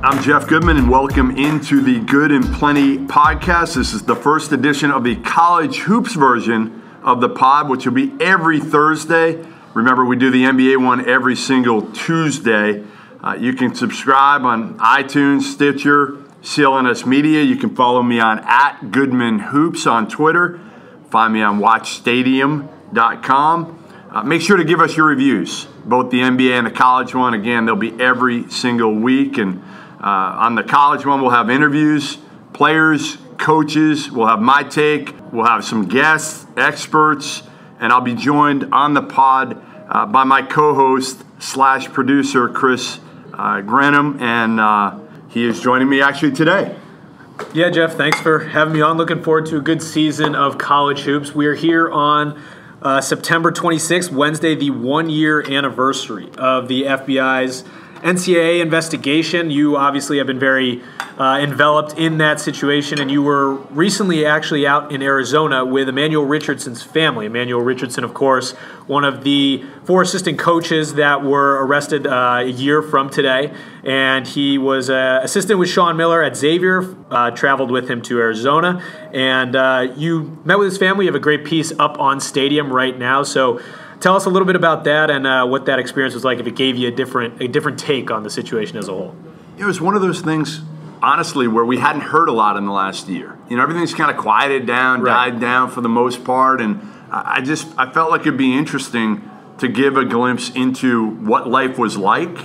I'm Jeff Goodman, and welcome into the Good and Plenty podcast. This is the first edition of the college hoops version of the pod, which will be every Thursday. Remember, we do the NBA one every single Tuesday. You can subscribe on iTunes, Stitcher, CLNS Media. You can follow me on @GoodmanHoops on Twitter. Find me on WatchStadium.com. Make sure to give us your reviews, both the NBA and the college one. Again, they'll be every single week. And on the college one, we'll have interviews, players, coaches. We'll have my take. We'll have some guests, experts. And I'll be joined on the pod by my co-host / producer, Chris Grenham. And he is joining me actually today. Yeah, Jeff, thanks for having me on. Looking forward to a good season of college hoops. We are here on September 26th, Wednesday, the one-year anniversary of the FBI's NCAA investigation. You obviously have been very enveloped in that situation, and you were recently actually out in Arizona with Emanuel Richardson's family. Emanuel Richardson, of course, one of the 4 assistant coaches that were arrested a year from today, and he was assistant with Sean Miller at Xavier, traveled with him to Arizona, and you met with his family. You have a great piece up on Stadium right now, so tell us a little bit about that and what that experience was like, if it gave you a different take on the situation as a whole. It was one of those things, honestly, where we hadn't heard a lot in the last year. You know, everything's kind of quieted down, died down for the most part, and I felt like it'd be interesting to give a glimpse into what life was like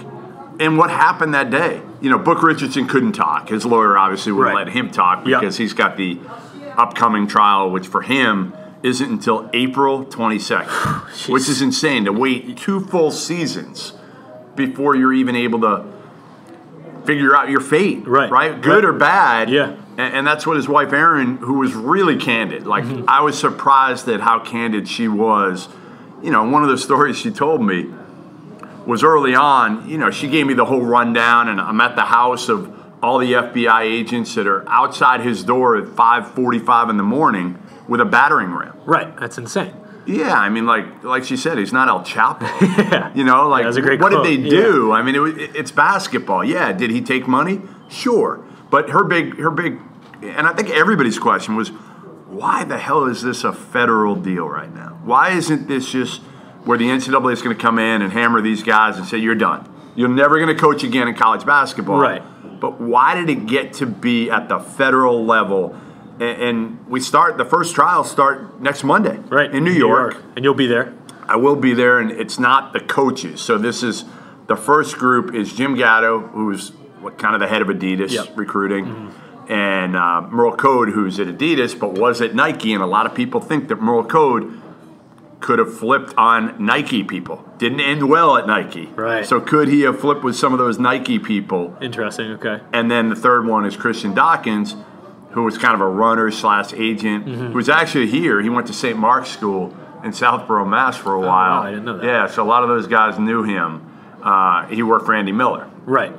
and what happened that day. You know, Book Richardson couldn't talk. His lawyer obviously wouldn't let him talk because he's got the upcoming trial, which for him isn't until April 22nd, which is insane to wait 2 full seasons before you're even able to figure out your fate, right? Good or bad. Yeah. And that's what his wife, Erin, who was really candid. Like, I was surprised at how candid she was. You know, one of the stories she told me was early on, you know, she gave me the whole rundown, and I'm at the house of all the FBI agents that are outside his door at 5:45 in the morning with a battering ram. Right, that's insane. Yeah, I mean, like she said, he's not El Chapo. Yeah. You know, like, that's a great what quote. did they do? Yeah. I mean, it's basketball. Yeah, did he take money? Sure. But her big, and I think everybody's question was, why the hell is this a federal deal right now? Why isn't this just where the NCAA is going to come in and hammer these guys and say, you're done. You're never going to coach again in college basketball. Right. But why did it get to be at the federal level? And the first trials start next Monday, in New York. And you'll be there. I will be there, and it's not the coaches. So this is, the first group is Jim Gatto, who's kind of the head of Adidas recruiting, and Merle Code, who's at Adidas but was at Nike. And a lot of people think that Merle Code could have flipped on Nike people. Didn't end well at Nike. Right. So could he have flipped with some of those Nike people? Interesting, okay. And then the third one is Christian Dawkins, who was kind of a runner / agent, who was actually here. He went to St. Mark's School in Southborough, Mass. for a while. Wow, I didn't know that. Yeah, so a lot of those guys knew him. He worked for Andy Miller. Right.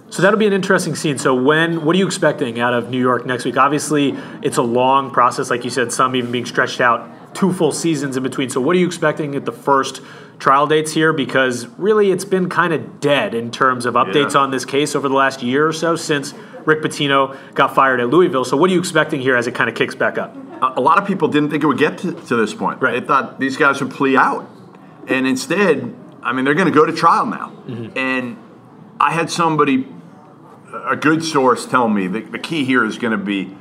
So that'll be an interesting scene. So what are you expecting out of New York next week? Obviously, it's a long process, like you said, some even being stretched out 2 full seasons in between. So what are you expecting at the first trial dates here? Because really it's been kind of dead in terms of updates on this case over the last year or so since Rick Pitino got fired at Louisville. So what are you expecting here as it kind of kicks back up? A lot of people didn't think it would get to this point. Right. They thought these guys would plea out. And instead, I mean, they're going to go to trial now. And I had somebody, a good source, tell me that the key here is going to be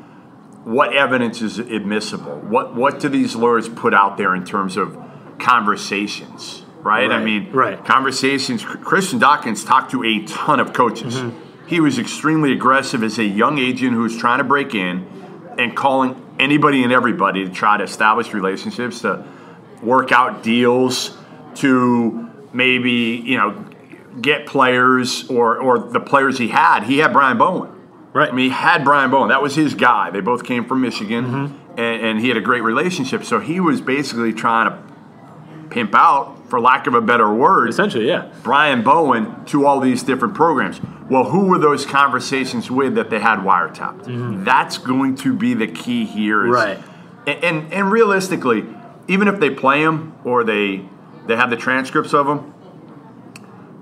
what evidence is admissible. What do these lawyers put out there in terms of conversations, right? I mean, conversations. Christian Dawkins talked to a ton of coaches. He was extremely aggressive as a young agent who was trying to break in and calling anybody and everybody to try to establish relationships, to work out deals, to maybe, you know, get players or the players he had. He had Brian Bowen. Right. I mean, he had Brian Bowen. That was his guy. They both came from Michigan, and he had a great relationship. So he was basically trying to pimp out, for lack of a better word, essentially, Brian Bowen to all these different programs. Well, who were those conversations with that they had wiretapped? That's going to be the key here. Right. And realistically, even if they play them or they have the transcripts of them,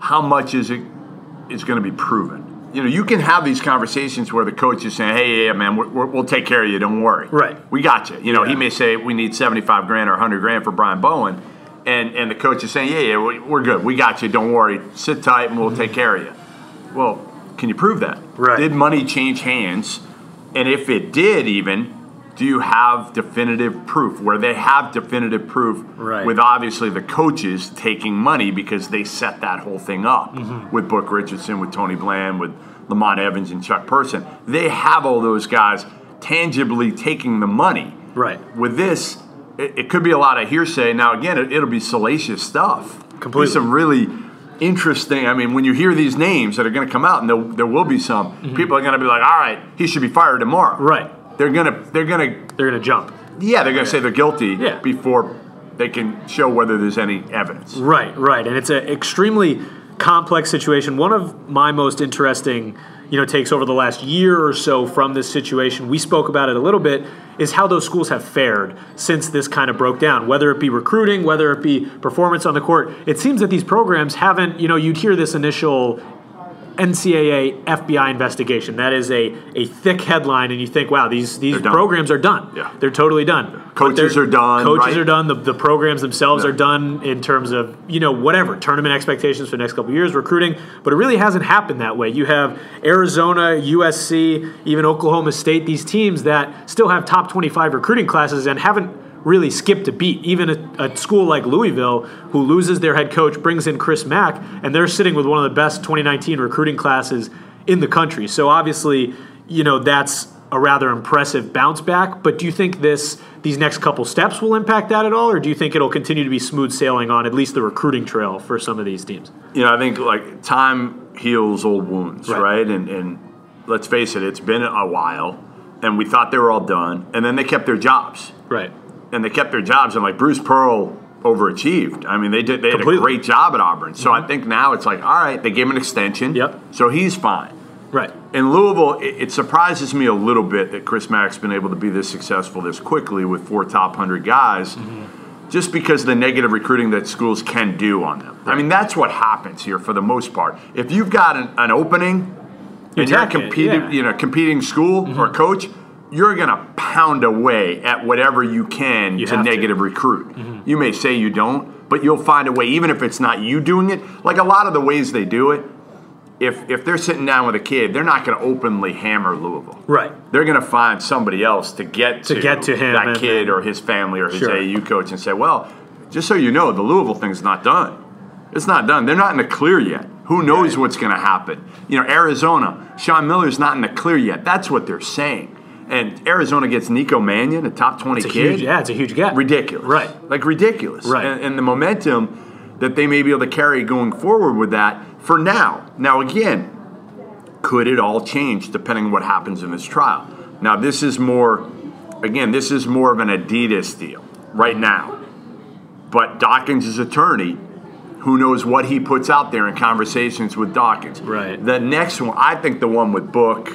how much is going to be proven? you can have these conversations where the coach is saying, "Hey, yeah, man, we'll take care of you. Don't worry. Right. We got you." He may say, "We need $75 grand or $100 grand for Brian Bowen," and the coach is saying, "Yeah, we're good. We got you. Don't worry. Sit tight, and we'll take care of you." Well, can you prove that? Right. Did money change hands? And if it did, even, do you have definitive proof? Where they have definitive proof with obviously the coaches taking money because they set that whole thing up with Book Richardson, with Tony Bland, with Lamont Evans and Chuck Person. They have all those guys tangibly taking the money. Right. With this, it could be a lot of hearsay. Now, again, it'll be salacious stuff. Completely. Be some really interesting. I mean, when you hear these names that are going to come out, and there will be some, people are going to be like, all right, he should be fired tomorrow. Right. They're gonna jump. Yeah, they're gonna say they're guilty Yeah. before they can show whether there's any evidence. Right, and it's an extremely complex situation. One of my most interesting, takes over the last year or so from this situation, we spoke about it a little bit, is how those schools have fared since this kind of broke down. Whether it be recruiting, whether it be performance on the court, it seems that these programs haven't. You'd hear this initial NCAA FBI investigation. That is a thick headline, and you think, wow, these programs are done. Yeah. They're totally done. Coaches are done. Coaches are done. The programs themselves are done in terms of, whatever, tournament expectations for the next couple of years, recruiting. But it really hasn't happened that way. You have Arizona, USC, even Oklahoma State, these teams that still have top 25 recruiting classes and haven't really skipped a beat. Even a school like Louisville, who loses their head coach, brings in Chris Mack, and they're sitting with one of the best 2019 recruiting classes in the country. So obviously, that's a rather impressive bounce back. But do you think these next couple steps will impact that at all, or do you think it'll continue to be smooth sailing on at least the recruiting trail for some of these teams? I think time heals old wounds, right? And let's face it, it's been a while, and we thought they were all done, and then they kept their jobs. Right. And they kept their jobs, and Bruce Pearl overachieved. I mean, they had a great job at Auburn. So I think now it's all right, they gave him an extension. Yep. So he's fine. Right. In Louisville, it surprises me a little bit that Chris Mack's been able to be this successful this quickly with 4 top 100 guys, just because of the negative recruiting that schools can do on them. Right. I mean, that's what happens here for the most part. If you've got an opening and you're a competing school or coach, you're going to pound away at whatever you can to negative recruit. You may say you don't, but you'll find a way, even if it's not you doing it. Like a lot of the ways they do it, if they're sitting down with a kid, they're not going to openly hammer Louisville. Right. They're going to find somebody else to get to him, that kid or his family or his AAU coach and say, well, just so you know, the Louisville thing's not done. It's not done. They're not in the clear yet. Who knows what's going to happen? Arizona, Sean Miller's not in the clear yet. That's what they're saying. And Arizona gets Nico Mannion, a top 20 kid. It's a huge gap. Ridiculous. Right. Ridiculous. Right. And the momentum that they may be able to carry going forward with that for now. Now, again, could it all change depending on what happens in this trial? Now, this is more of an Adidas deal right now. But Dawkins' attorney, who knows what he puts out there in conversations with Dawkins. Right. The next one, I think the one with Book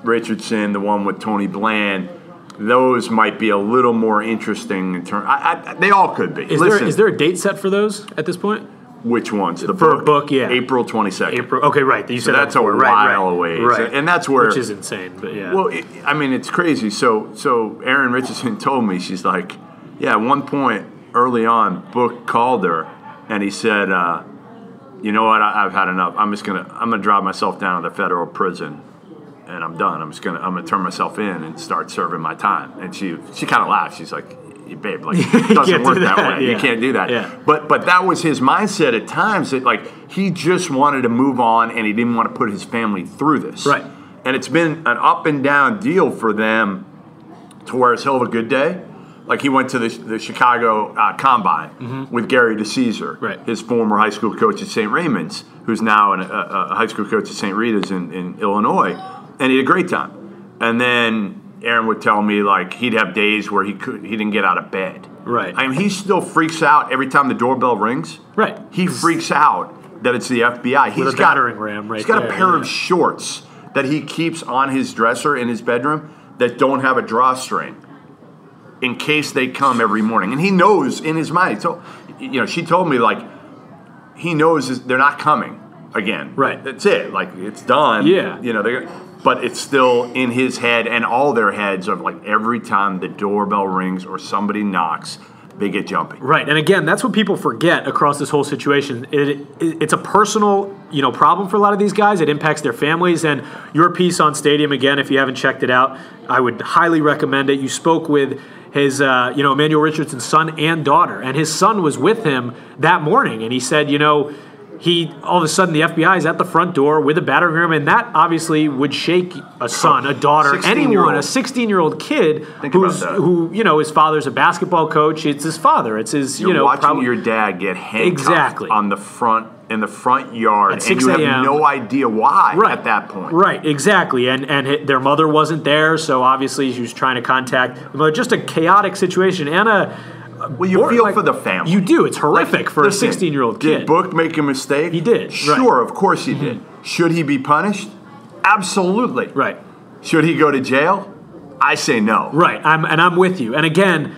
Richardson, the one with Tony Bland, those might be a little more interesting in terms. They all could be. Is there a date set for those at this point? Which ones? The book, yeah. April 22nd. Okay, right. You said that's a while away. Right. And that's where. Which is insane, but yeah. Well, it's crazy. So Erin Richardson told me, she's like, at one point early on, Book called her and he said, you know what, I've had enough. I'm gonna drive myself down to the federal prison. And I'm done. I'm gonna turn myself in and start serving my time. And she kind of laughed. She's like, babe, it doesn't work that way. Yeah. You can't do that. Yeah. But that was his mindset at times, that he just wanted to move on and he didn't want to put his family through this. Right. And it's been an up and down deal for them to where it's hell of a good day. He went to the Chicago Combine with Gary DeCesar, his former high school coach at St. Raymond's, who's now a high school coach at St. Rita's in Illinois. And he had a great time. And then Aaron would tell me he'd have days where he didn't get out of bed. Right. I mean, he still freaks out every time the doorbell rings. Right. He freaks out that it's the FBI. He's got a battering ram right there. He's got a pair of shorts that he keeps on his dresser in his bedroom that don't have a drawstring in case they come every morning. And he knows in his mind. So, she told me he knows they're not coming. again. Right. That's it. Like, it's done. Yeah. You know, but it's still in his head and all their heads of, like, every time the doorbell rings or somebody knocks, they get jumpy. Right, and again, that's what people forget across this whole situation. It's a personal, problem for a lot of these guys. It impacts their families. And your piece on Stadium, again, if you haven't checked it out, I would highly recommend it. You spoke with his, Emanuel Richardson's son and daughter, and his son was with him that morning, and he said, he all of a sudden the FBI is at the front door with a battering ram, and that obviously would shake a son, a daughter, anyone, a 16-year-old kid who his father's a basketball coach. It's his father. It's his You're watching your dad get handcuffed in the front yard, and you have no idea why at that point. Right, exactly. And their mother wasn't there, so obviously she was trying to contact the mother. Just a chaotic situation. Well, you feel for the family. You do. It's horrific for a 16-year-old kid. Did Book make a mistake? He did. Sure, of course he did. Should he be punished? Absolutely. Right. Should he go to jail? I say no. Right. I'm with you. And again,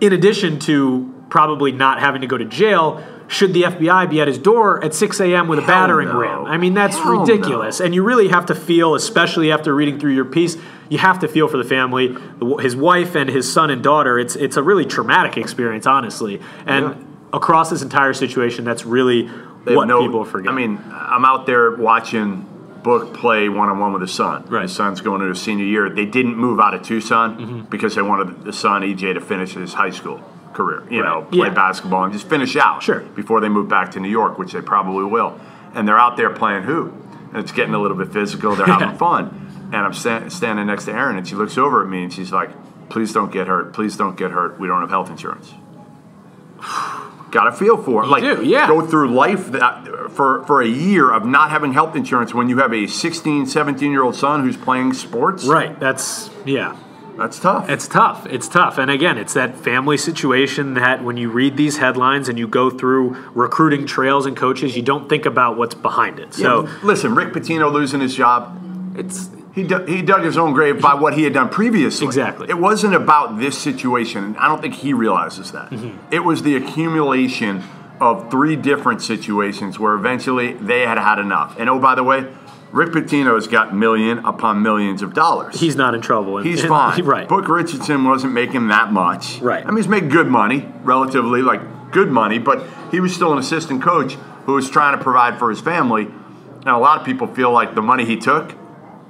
in addition to probably not having to go to jail, should the FBI be at his door at 6 a.m. with a battering ram? I mean, that's ridiculous. And you really have to feel, especially after reading through your piece, you have to feel for the family, his wife and his son and daughter. It's a really traumatic experience, honestly. And across this entire situation, that's really what people forget. I mean, I'm out there watching Book play one-on-one with his son. Right. His son's going into his senior year. They didn't move out of Tucson because they wanted the son, EJ, to finish his high school career, play basketball and just finish out before they move back to New York, which they probably will. And they're out there playing hoop, and it's getting a little bit physical. They're having fun. And I'm standing next to Erin, and she looks over at me, and she's like, please don't get hurt. Please don't get hurt. We don't have health insurance. Got to feel for it. Go through life for a year of not having health insurance when you have a 16, 17-year-old son who's playing sports. Right. That's tough. It's tough. And again, it's that family situation that when you read these headlines and you go through recruiting trails and coaches, you don't think about what's behind it. So listen, Rick Pitino losing his job, he dug his own grave by what he had done previously. Exactly. It wasn't about this situation. I don't think he realizes that. It was the accumulation of 3 different situations where eventually they had enough. And oh, by the way, Rick Pitino has got million upon millions of dollars. He's not in trouble. He's fine. Right. Book Richardson wasn't making that much. Right. I mean, he's making good money, relatively, good money, but he was still an assistant coach who was trying to provide for his family. And a lot of people feel like the money he took,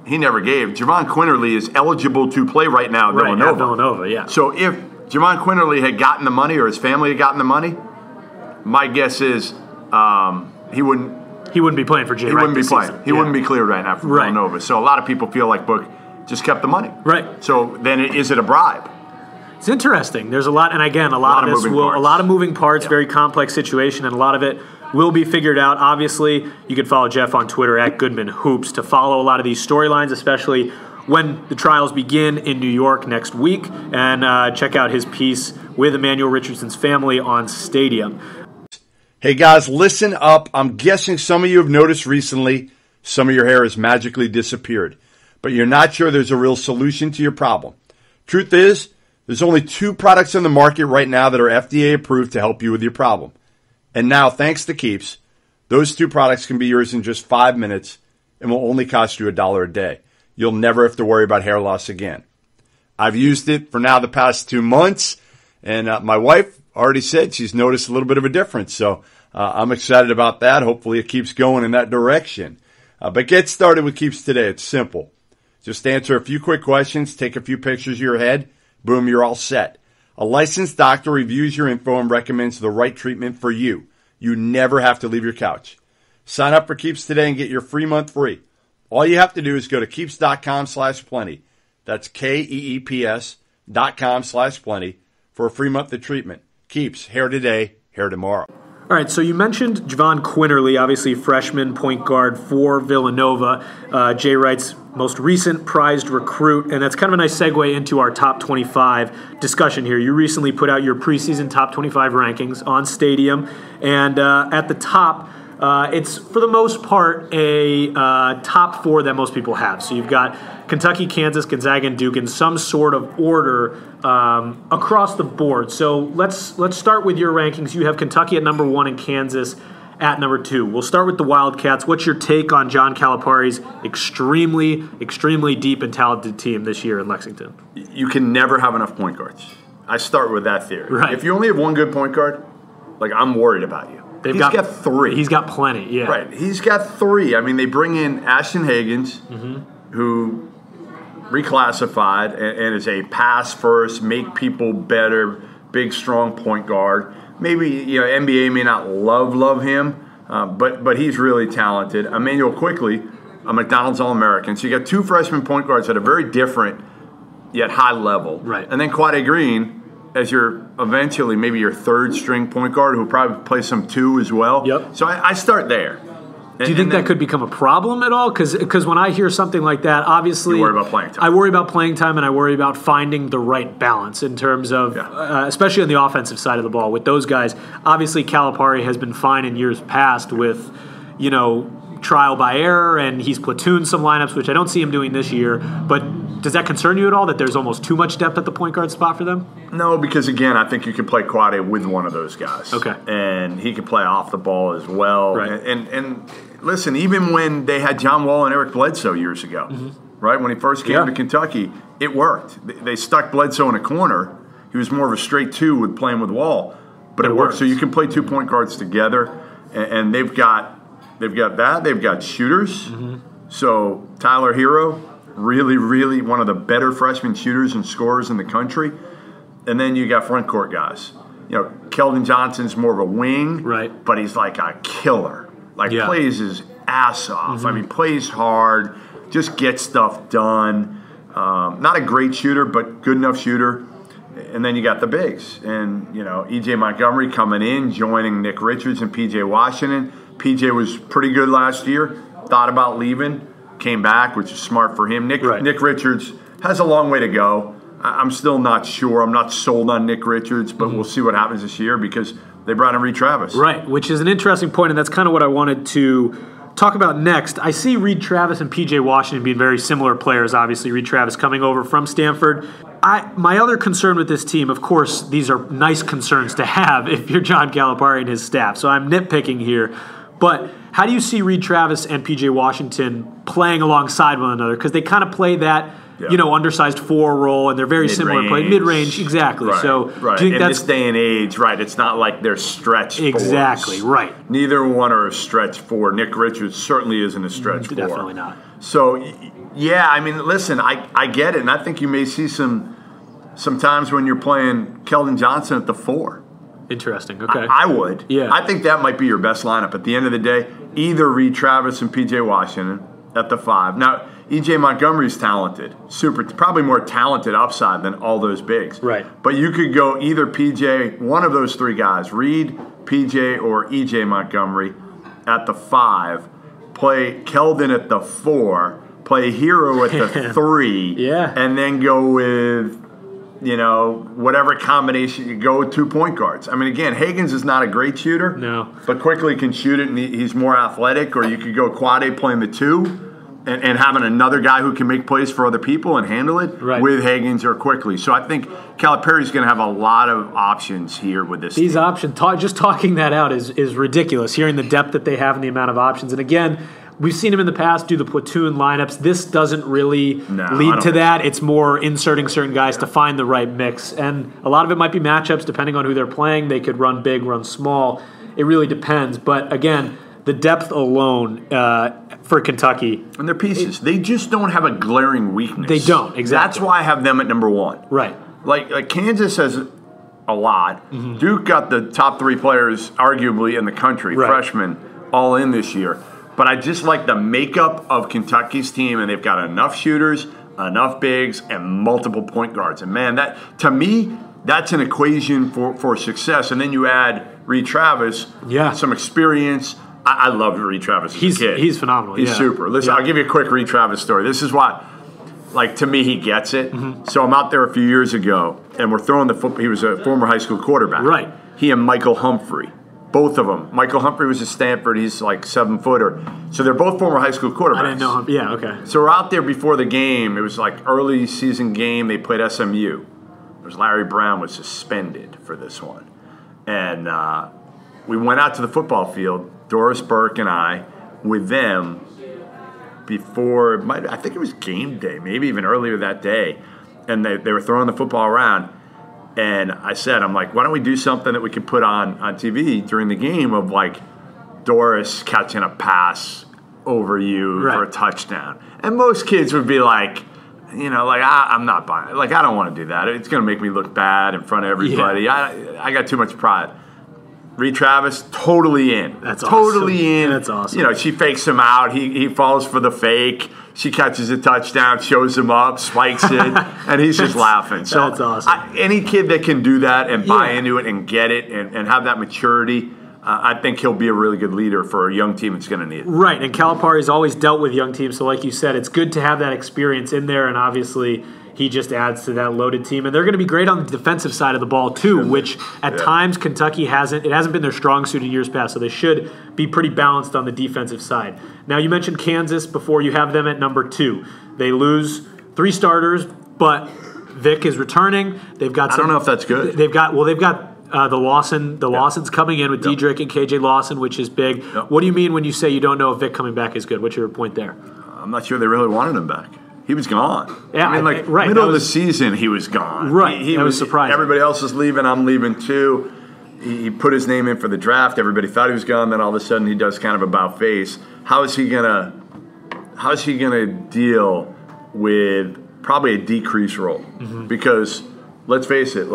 he never gave. Javon Quinterly is eligible to play right now at Villanova. At Villanova, yeah. So if Javon Quinterly had gotten the money or his family had gotten the money, my guess is he wouldn't be playing for Jay. He wouldn't be playing. He wouldn't be cleared right now for Villanova. So a lot of people feel like Book just kept the money. Right. So then is it a bribe? It's interesting. There's a lot, and again, a lot of moving parts, very complex situation, and a lot of it will be figured out. Obviously, you can follow Jeff on Twitter at Goodman Hoops to follow a lot of these storylines, especially when the trials begin in New York next week, and check out his piece with Emanuel Richardson's family on Stadium. Hey guys, listen up. I'm guessing some of you have noticed recently some of your hair has magically disappeared, but you're not sure there's a real solution to your problem. Truth is, there's only 2 products on the market right now that are FDA approved to help you with your problem. And now, thanks to Keeps, those 2 products can be yours in just 5 minutes and will only cost you $1 a day. You'll never have to worry about hair loss again. I've used it for now the past 2 months, and my wife already said she's noticed a little bit of a difference. So I'm excited about that. Hopefully it keeps going in that direction. But get started with Keeps today. It's simple. Just answer a few quick questions, take a few pictures of your head, boom, you're all set. A licensed doctor reviews your info and recommends the right treatment for you. You never have to leave your couch. Sign up for Keeps today and get your free month free. All you have to do is go to keeps.com/plenty. That's KEEPS.com/plenty for a free month of treatment. Keeps, hair today, hair tomorrow. All right, so you mentioned Javon Quinterly, obviously freshman point guard for Villanova, Jay Wright's most recent prized recruit, and that's kind of a nice segue into our top 25 discussion here. You recently put out your preseason top 25 rankings on Stadium, and at the top, it's for the most part a top 4 that most people have. So you've got Kentucky, Kansas, Gonzaga, and Duke in some sort of order across the board. So let's start with your rankings. You have Kentucky at number 1 and Kansas at number 2. We'll start with the Wildcats. What's your take on John Calipari's extremely deep and talented team this year in Lexington? You can never have enough point guards. I start with that theory. Right. If you only have one good point guard, I'm worried about you. He's got 3. He's got plenty, yeah. Right. He's got 3. I mean, they bring in Ashton Higgins, who reclassified and is a pass-first, make people better, big, strong point guard. Maybe NBA may not love him, but he's really talented. Emanuel Quickly, a McDonald's All-American. So you got 2 freshman point guards that are very different, yet high level. Right. And then Quade Green as your eventually maybe your 3rd string point guard who probably plays some 2 as well. Yep. So I start there. Do you think that could become a problem at all? Because when I hear something like that, obviously you worry about playing time. I worry about playing time, and I worry about finding the right balance in terms of, especially on the offensive side of the ball with those guys. Obviously, Calipari has been fine in years past with, trial by error, and he's platooned some lineups, which I don't see him doing this year. But does that concern you at all that there's almost too much depth at the point guard spot for them? No, because again, I think you can play Quade with one of those guys. Okay. And he can play off the ball as well. Right. And listen, even when they had John Wall and Eric Bledsoe years ago, right, when he first came to Kentucky, it worked. They stuck Bledsoe in a corner. He was more of a straight 2 with playing with Wall, but it worked. So you can play 2 point guards together, and they've got that. They've got shooters. So Tyler Hero, really one of the better freshman shooters and scorers in the country. And then you got front court guys. Keldon Johnson's more of a wing, right? But he's like a killer. Plays his ass off. I mean, plays hard, just gets stuff done. Not a great shooter, but good enough shooter. And then you got the bigs. And, E.J. Montgomery coming in, joining Nick Richards and P.J. Washington. P.J. was pretty good last year, thought about leaving, came back, which is smart for him. Nick Richards has a long way to go. I'm still not sure. I'm not sold on Nick Richards, but we'll see what happens this year because they brought in Reed Travis. Right, which is an interesting point, and that's kind of what I wanted to talk about next. I see Reed Travis and P.J. Washington being very similar players, obviously. Reed Travis coming over from Stanford. My other concern with this team, of course, these are nice concerns to have if you're John Calipari and his staff, so I'm nitpicking here. But how do you see Reed Travis and P.J. Washington playing alongside one another? Because they kind of play that, undersized 4 role, and they're very similar. Mid-range, exactly. Right, so right. Do you think in this day and age, right, it's not like they're stretch exactly, fours. Right. Neither one are a stretch 4. Nick Richards certainly isn't a stretch 4. Definitely not. So, I mean, listen, I get it, and I think you may see some times when you're playing Keldon Johnson at the 4. Interesting. Okay. I would. Yeah. I think that might be your best lineup. At the end of the day, either Reed Travis and P.J. Washington at the 5. Now, E.J. Montgomery's talented. Probably more talented upside than all those bigs. Right. But you could go either P.J., one of those 3 guys, Reed, P.J., or E.J. Montgomery at the 5. Play Keldon at the 4. Play Hero at the 3. Yeah. And then go with whatever combination you go with 2 point guards. I mean, again, Higgins is not a great shooter. No. But quickly can shoot it, and he's more athletic. Or you could go Quade playing the 2 and having another guy who can make plays for other people and handle it with Higgins or Quickly. So I think Calipari's going to have a lot of options here with this These team. options, just talking that out is ridiculous, hearing the depth that they have and the amount of options. And again, we've seen him in the past do the platoon lineups. This doesn't really lead to that. It's more inserting certain guys to find the right mix. And a lot of it might be matchups depending on who they're playing. They could run big, run small. It really depends. But again, the depth alone for Kentucky. And their pieces. They just don't have a glaring weakness. They don't, exactly. That's why I have them at number 1. Right. Like Kansas has a lot. Duke got the top 3 players arguably in the country, freshmen, all in this year. But I just like the makeup of Kentucky's team, and they've got enough shooters, enough bigs, and multiple point guards. And, man, that to me, that's an equation for success. And then you add Reed Travis, some experience. I love Reed Travis as a kid. He's phenomenal. He's super. Listen, I'll give you a quick Reed Travis story. This is why, to me, he gets it. So I'm out there a few years ago, and we're throwing the football. He was a former high school quarterback. Right. He and Michael Humphrey. Both of them. Michael Humphrey was at Stanford. He's like 7-footer. So they're both former high school quarterbacks. I didn't know him. Yeah, okay. So we're out there before the game. It was like early season game. They played SMU. Larry Brown was suspended for this one. And we went out to the football field, Doris Burke and I, with them before, I think it was game day, maybe even earlier that day, and they were throwing the football around, and I said, I'm like, why don't we do something that we can put on TV during the game of like Doris catching a pass over you for a touchdown. And most kids would be like, I'm not buying it. Like, I don't want to do that. It's going to make me look bad in front of everybody. Yeah. I got too much pride. Reed Travis, totally in. That's awesome. Totally in. That's awesome. She fakes him out. He falls for the fake. She catches a touchdown, shows him up, spikes it, and he's just laughing. So that's awesome. Any kid that can do that and buy into it and get it and have that maturity, I think he'll be a really good leader for a young team that's going to need it. Right, and Calipari's always dealt with young teams, so like you said, it's good to have that experience in there, and obviously he just adds to that loaded team. And they're going to be great on the defensive side of the ball, too, which at times Kentucky hasn't been their strong suit in years past, so they should be pretty balanced on the defensive side. Now, you mentioned Kansas before. You have them at number 2. They lose 3 starters, but Vic is returning. They've got I don't know if that's good. They've got the Lawson. The Lawsons coming in with Diedrich and KJ Lawson, which is big. What do you mean when you say you don't know if Vic coming back is good? What's your point there? I'm not sure they really wanted him back. He was gone. Yeah, middle of the season, he was gone. Right, he was surprising. Everybody else is leaving. I'm leaving too. He put his name in for the draft. Everybody thought he was gone. Then all of a sudden, he does kind of about face. How is he gonna deal with probably a decreased role? Mm-hmm. Because let's face it,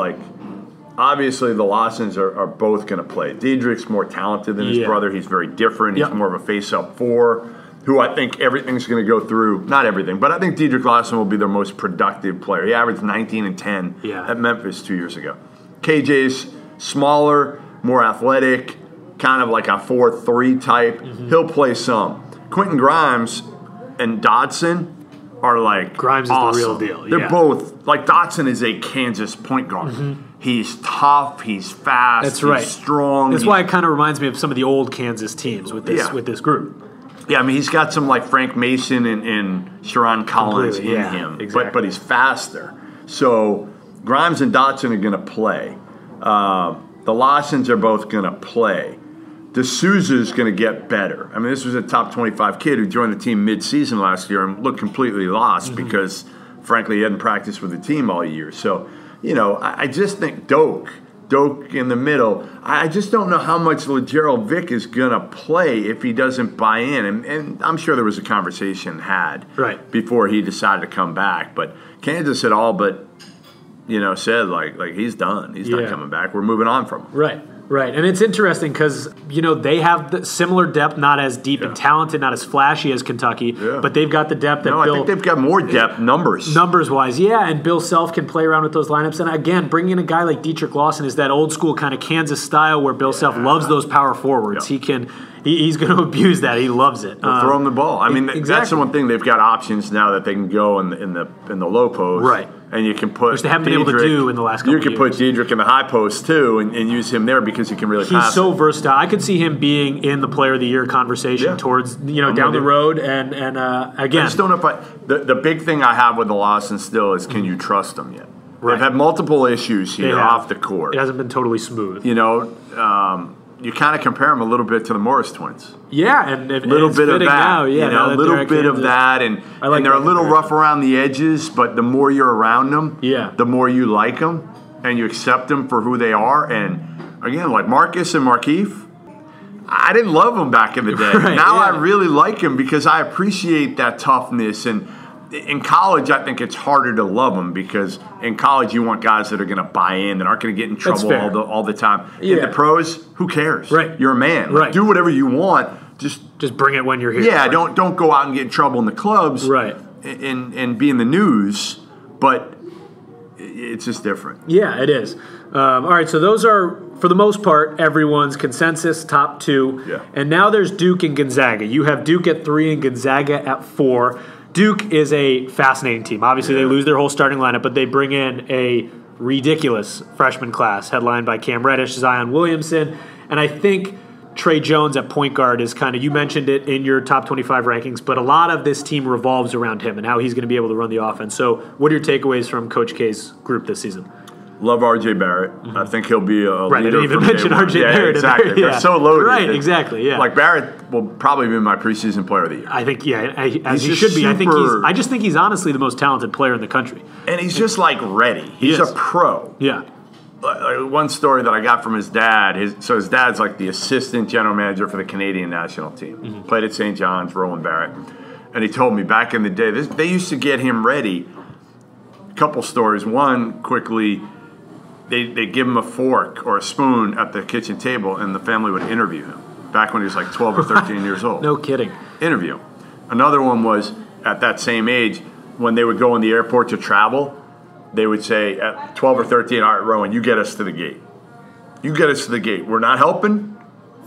obviously the Lawsons are both going to play. Diedrich's more talented than his brother. He's very different. He's more of a face-up 4. Who I think everything's going to go through. Not everything, but I think Diedrich Lawson will be their most productive player. He averaged 19 and 10 at Memphis 2 years ago. KJ's smaller, more athletic, kind of like a 4-3 type. Mm-hmm. He'll play some. Quentin Grimes and Dodson are like Grimes awesome. Is the real deal. They're both, Dodson is a Kansas point guard. Mm-hmm. He's tough, he's fast, he's strong. That's why it kind of reminds me of some of the old Kansas teams with this group. Yeah, I mean, he's got some Frank Mason and Sharon Collins in him, exactly. but he's faster. So Grimes and Dotson are going to play. The Lawsons are both going to play. D'Souza's going to get better. I mean, this was a top 25 kid who joined the team mid-season last year and looked completely lost because, frankly, he hadn't practiced with the team all year. So, I just think Doak in the middle. I just don't know how much LeGerald Vic is going to play if he doesn't buy in. And I'm sure there was a conversation had before he decided to come back. But Kansas had all but, said, he's done. He's not coming back. We're moving on from him. Right. And it's interesting because, they have the similar depth, not as deep and talented, not as flashy as Kentucky, but they've got the depth that Bill... I think they've got more depth numbers-wise, and Bill Self can play around with those lineups. And again, bringing in a guy like Diedrich Lawson is that old-school kind of Kansas style where Bill Self loves those power forwards. He's going to abuse that. He loves it. Throw him the ball. I mean, that's the one thing. They've got options now that they can go in the low post. Right. And you can put which they haven't been able to do in the last couple of years. You can put Diedrich in the high post, too, and use him there because he can really pass. He's so versatile. I could see him being in the Player of the Year conversation towards, down the road. And again. I just don't know if the big thing I have with the Lawsons still is can you trust them yet? Right. They've had multiple issues here off the court. It hasn't been totally smooth. You kind of compare them a little bit to the Morris twins. Yeah, and a little bit of that. Now, a little bit of that, and they're a little rough around the edges. But the more you're around them, the more you like them and you accept them for who they are. And again, like Marcus and Markieff, I didn't love them back in the day. Now I really like them because I appreciate that toughness. And in college, I think it's harder to love them because in college you want guys that are going to buy in, that aren't going to get in trouble all the time. In the pros, who cares? Right. You're a man. Like, do whatever you want. Just bring it when you're here. Yeah, don't go out and get in trouble in the clubs. Right. And be in the news, but it's just different. Yeah, it is. All right, so those are, for the most part, everyone's consensus, top 2. Yeah. And now there's Duke and Gonzaga. You have Duke at 3 and Gonzaga at 4. Duke is a fascinating team. Obviously, they lose their whole starting lineup, but they bring in a ridiculous freshman class headlined by Cam Reddish, Zion Williamson, and I think Trey Jones at point guard is kind of, you mentioned it in your top 25 rankings, but a lot of this team revolves around him and how he's going to be able to run the offense. So what are your takeaways from Coach K's group this season? Love R.J. Barrett. I think he'll be a leader. I didn't even mention R.J. Yeah, Barrett. exactly. They're so loaded. Right, exactly, yeah. Like, Barrett will probably be my preseason player of the year. I think, as he should be. I just think he's honestly the most talented player in the country. And he's just, like, ready. He's a pro. Yeah. One story that I got from his dad, his dad's like the assistant general manager for the Canadian national team. Played at St. John's, Rowan Barrett. And he told me back in the day, they used to get him ready. A couple stories. One, quickly, they give him a fork or a spoon at the kitchen table, and the family would interview him. Back when he was like 12 or 13 years old. No kidding. Interview him. Another one was, at that same age, when they would go in the airport to travel, they would say at 12 or 13, all right, Rowan, you get us to the gate. You get us to the gate. We're not helping.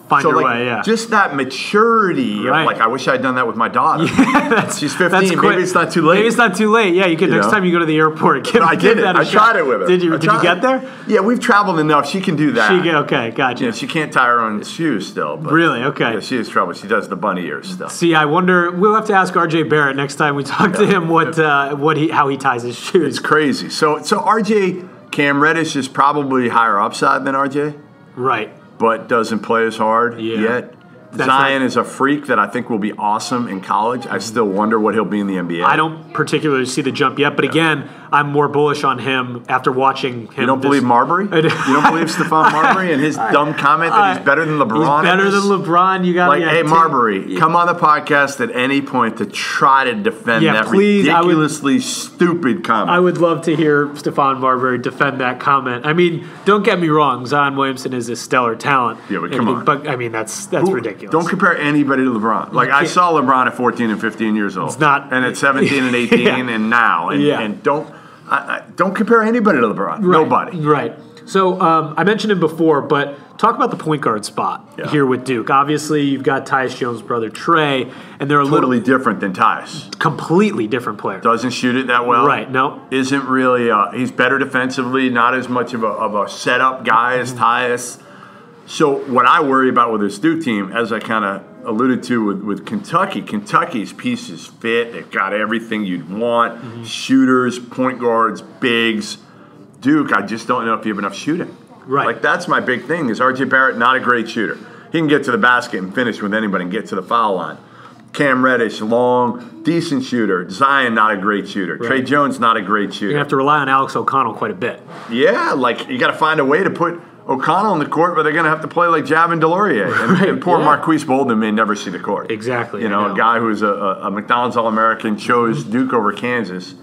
Find your way, yeah. Just that maturity. Right. Of, like, I wish I had done that with my daughter. She's 15. That's maybe it's not too late. Maybe it's not too late. Yeah, you could next time you go to the airport. I did it. I tried it with her. Did you get there? Yeah, we'll traveled enough. She can do that. Okay, gotcha. Yeah, she can't tie her own shoes still. But really? Okay. Yeah, she has trouble. She does the bunny ears still. See, I wonder. We'll have to ask R.J. Barrett next time we talk to him how he ties his shoes. It's crazy. So R.J. Cam Reddish is probably higher upside than R.J. Right. But doesn't play as hard yet. Zion is a freak that I think will be awesome in college. I still wonder what he'll be in the NBA. I don't particularly see the jump yet, but again, I'm more bullish on him after watching him. You don't believe Marbury? You don't believe Stephon Marbury and his dumb comment that he's better than LeBron? He's better than LeBron. You got hey, Marbury, come on the podcast at any point to try to defend that ridiculously stupid comment. I would love to hear Stephon Marbury defend that comment. I mean, don't get me wrong. Zion Williamson is a stellar talent. Yeah, but come on. But I mean, that's ridiculous. Don't compare anybody to LeBron. Like, I saw LeBron at 14 and 15 years old. It's not. And at 17 and 18 and now. And don't compare anybody to LeBron. Right. Nobody. Right. So I mentioned him before, but talk about the point guard spot here with Duke. Obviously, you've got Tyus Jones' brother Trey, and they're totally different than Tyus. Completely different player. Doesn't shoot it that well. Right. No. Isn't really. He's better defensively. Not as much of a setup guy as Tyus. So what I worry about with this Duke team, as I kind of alluded to with Kentucky, Kentucky's pieces fit. They've got everything you'd want. Shooters, point guards, bigs. Duke, I just don't know if you have enough shooting. Right. Like, that's my big thing is R.J. Barrett, not a great shooter. He can get to the basket and finish with anybody and get to the foul line. Cam Reddish, long, decent shooter. Zion, not a great shooter. Trey Jones, not a great shooter. You have to rely on Alex O'Connell quite a bit. Yeah, like, you got to find a way to put O'Connell on the court, but they're going to have to play like Javin DeLaurier. And poor Marquise Bolden may never see the court. Exactly. You know, a guy who's a McDonald's All-American, chose Duke over Kansas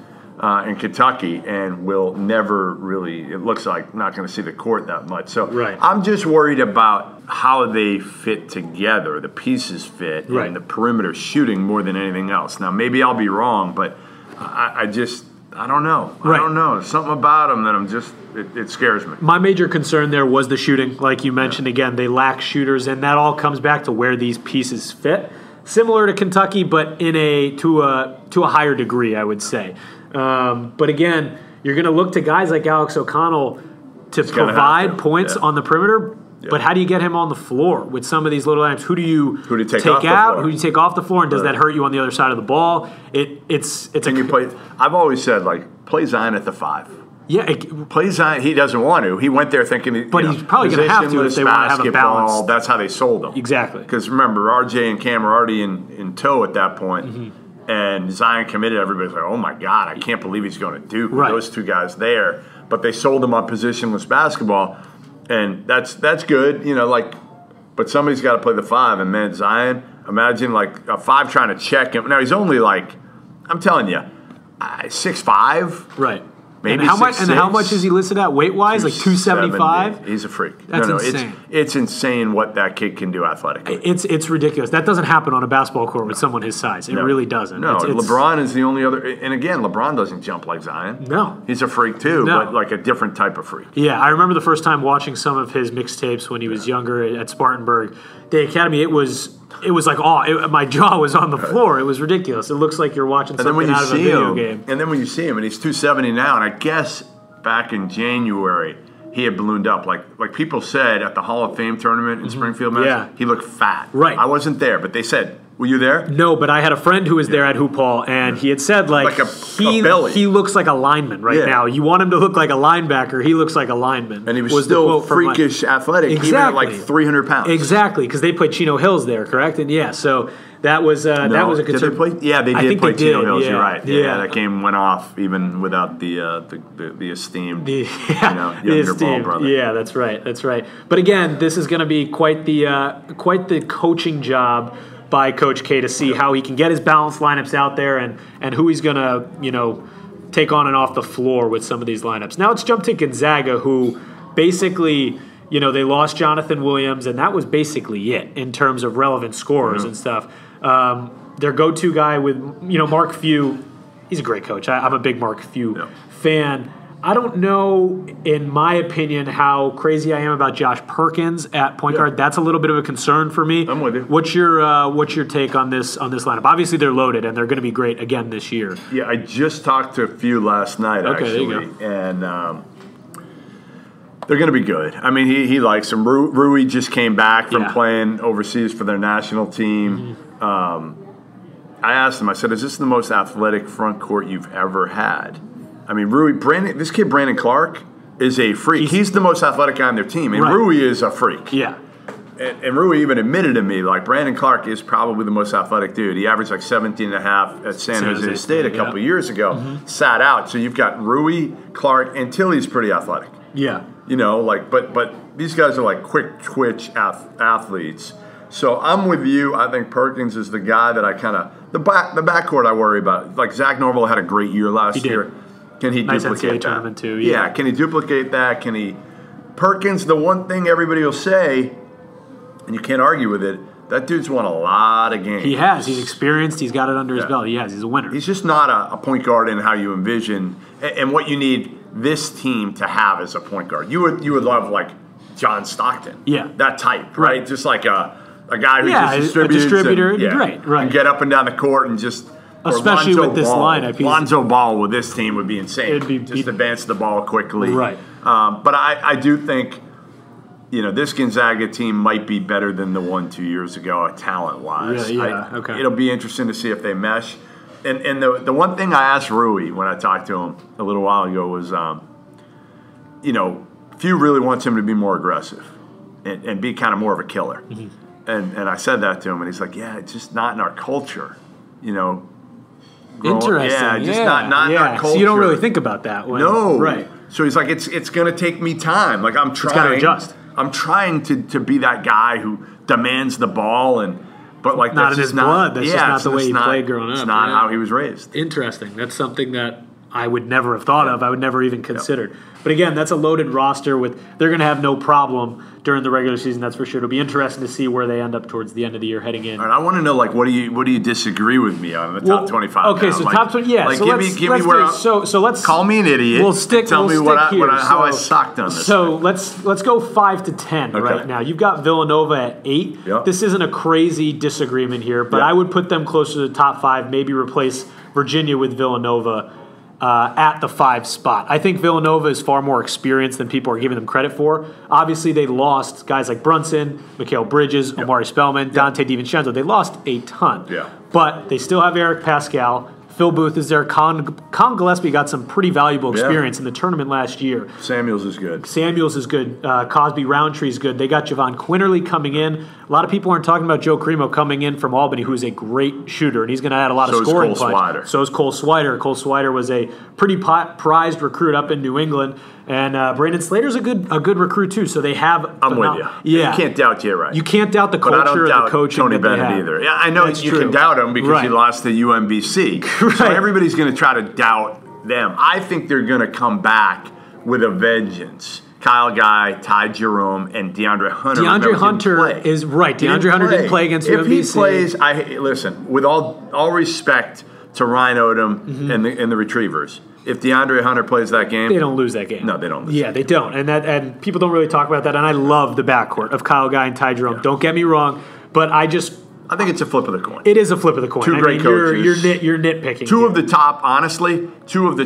in Kentucky and will never really, it looks like, not going to see the court that much. So I'm just worried about how they fit together, the pieces fit, and the perimeter shooting more than anything else. Now, maybe I'll be wrong, but I don't know. I don't know. There's something about them that it scares me. My major concern there was the shooting. Like you mentioned, again, they lack shooters, and that all comes back to where these pieces fit. Similar to Kentucky, but to a higher degree, I would say. But again, you're going to look to guys like Alex O'Connell to provide points on the perimeter. Yeah. But how do you get him on the floor with some of these little items? Who do you take out? Who do you take off the floor? And does that hurt you on the other side of the ball? I've always said, like, play Zion at the 5. Yeah, play Zion. He doesn't want to. He went there thinking, but he's probably going to have to if they want to have a balance. That's how they sold him. Exactly. Because remember, RJ and Cam were already in tow at that point, and Zion committed. Everybody's like, "Oh my God, I can't believe he's going to Duke." With those two guys there, but they sold him on positionless basketball, and that's good. You know, like, but somebody's got to play the 5, and man, Zion. Imagine like a 5 trying to check him. Now he's only like, I'm telling you, 6'5". Right. Maybe and how much is he listed at weight wise? Like 275. He's a freak. That's insane. It's insane what that kid can do athletically. It's ridiculous. That doesn't happen on a basketball court with someone his size. It really doesn't. No, LeBron is the only other. And again, LeBron doesn't jump like Zion. No, he's a freak too, but like a different type of freak. Yeah, I remember the first time watching some of his mixtapes when he was younger at Spartanburg, the academy. It was like, my jaw was on the floor. It was ridiculous. It looks like you're watching something out of a video game. And then when you see him, and he's 270 now, and I guess back in January he had ballooned up. Like people said at the Hall of Fame tournament in Springfield, Mass, he looked fat. Right. I wasn't there, but they said Were you there? No, but I had a friend who was there at Hoop Hall, and he had said, like a belly. He looks like a lineman now. You want him to look like a linebacker, he looks like a lineman. And he was still freakish athletic, even at like 300 pounds. Exactly, because they played Chino Hills there, correct? And so that was a concern. Did they play? Yeah, they did play Chino Hills. Yeah. You're right. Yeah, that game went off even without the esteemed, younger ball brother. Yeah, that's right. But again, this is going to be quite the coaching job by Coach K to see how he can get his balanced lineups out there and who he's going to take on and off the floor with some of these lineups. Now let's jump to Gonzaga, who basically. They lost Jonathan Williams, and that was basically it in terms of relevant scorers and stuff. Their go-to guy with, Mark Few, he's a great coach. I'm a big Mark Few fan. I don't know, in my opinion, how crazy I am about Josh Perkins at point guard. That's a little bit of a concern for me. I'm with you. What's your take on this lineup? Obviously, they're loaded, and they're going to be great again this year. Yeah, I just talked to a few last night, actually. There you go. And they're going to be good. I mean, he likes them. Rui just came back from playing overseas for their national team. I asked him, I said, is this the most athletic front court you've ever had? I mean, this kid, Brandon Clark, is a freak. He's the most athletic guy on their team, and Rui is a freak. Yeah. And Rui even admitted to me, like, Brandon Clark is probably the most athletic dude. He averaged like 17.5 at San Jose State a couple years ago, sat out. So you've got Rui, Clark, and Tilly's pretty athletic. Yeah. But these guys are like quick twitch athletes. So I'm with you. I think Perkins is the guy that I kind of the backcourt I worry about. Like Zach Norville had a great year last year. Can he duplicate that? Tournament too. Yeah. Can he duplicate that? Perkins? The one thing everybody will say, and you can't argue with it. That dude's won a lot of games. He has. He's experienced. He's got it under his belt. He's a winner. He's just not a point guard in how you envision and what you need this team to have as a point guard. You would love like John Stockton. Yeah. That type, right? Just like a guy who just distributes. A distributor. And, Right. And get up and down the court and just. Especially with this lineup. Lonzo Ball with this team would be insane. Just advance the ball quickly. Right. But I do think, this Gonzaga team might be better than the one 2 years ago, talent-wise. Okay. It'll be interesting to see if they mesh. And the one thing I asked Rui when I talked to him a little while ago was, Few really wants him to be more aggressive and be kind of more of a killer. Mm-hmm. And I said that to him, and he's like, yeah, it's just not in our culture, Interesting. Yeah, just not in our culture. So you don't really think about that. No. Right. So he's like, it's going to take me time. Like I'm trying. It's got to adjust. I'm trying to be that guy who demands the ball but like not that's in his blood. That's just not the way he played growing up. It's not how he was raised. Interesting. That's something that I would never have thought of. I would never even considered. But again, that's a loaded roster they're going to have no problem during the regular season. That's for sure. It'll be interesting to see where they end up towards the end of the year heading in. All right, I want to know what do you disagree with me on the top 25? Okay, so top 20. Yeah. So give me where. So let's call me an idiot. Tell me how I sucked on this. So let's go 5 to 10 right now. You've got Villanova at 8. Yep. This isn't a crazy disagreement here, but I would put them closer to the top 5. Maybe replace Virginia with Villanova. At the 5 spot. I think Villanova is far more experienced than people are giving them credit for. Obviously, they lost guys like Brunson, Mikal Bridges, Omari Spellman, Dante DiVincenzo. They lost a ton. Yeah. But they still have Eric Pascal. Phil Booth is there. Con Gillespie got some pretty valuable experience in the tournament last year. Samuels is good. Cosby Roundtree is good. They got Javon Quinterly coming in. A lot of people aren't talking about Joe Cremo coming in from Albany, who's a great shooter, and he's going to add a lot of scoring punch. So is Cole Swider. Cole Swider was a pretty prized recruit up in New England. And Brandon Slater's a good recruit too. So they have. I'm with you. Yeah, you can't doubt you, right? You can't doubt the culture and the coaching. Tony Bennett either. Yeah, I know you can doubt him because he lost to UMBC. Right. So everybody's going to try to doubt them. I think they're going to come back with a vengeance. Kyle Guy, Ty Jerome, and DeAndre Hunter. DeAndre Hunter is right. DeAndre Hunter didn't play against UMBC. If he plays, listen. With all respect to Ryan Odom and the Retrievers. If DeAndre Hunter plays that game, they don't lose that game. No, they don't lose. Yeah, they don't. And people don't really talk about that. And I love the backcourt of Kyle Guy and Ty Jerome. Yeah. Don't get me wrong, but I think it's a flip of the coin. It is a flip of the coin. Two great coaches. You're nitpicking. Two of the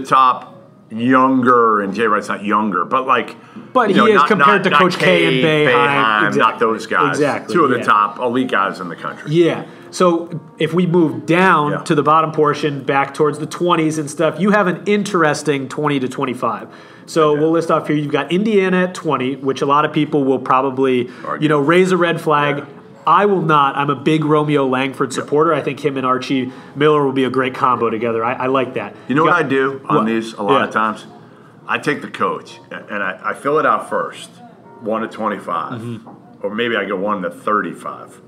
top younger, and Jay Wright's not younger, but like. But he is compared to Coach K and Boeheim. Exactly. Not those guys. Exactly. Two of the top elite guys in the country. Yeah. So if we move down to the bottom portion, back towards the 20s and stuff, you have an interesting 20 to 25. So we'll list off here. You've got Indiana at 20, which a lot of people will probably, raise a red flag. Yeah. I will not. I'm a big Romeo Langford supporter. I think him and Archie Miller will be a great combo together. I like that. You know what I do on these a lot of times? I take the coach, and I fill it out first, 1 to 25, or maybe I go 1 to 35.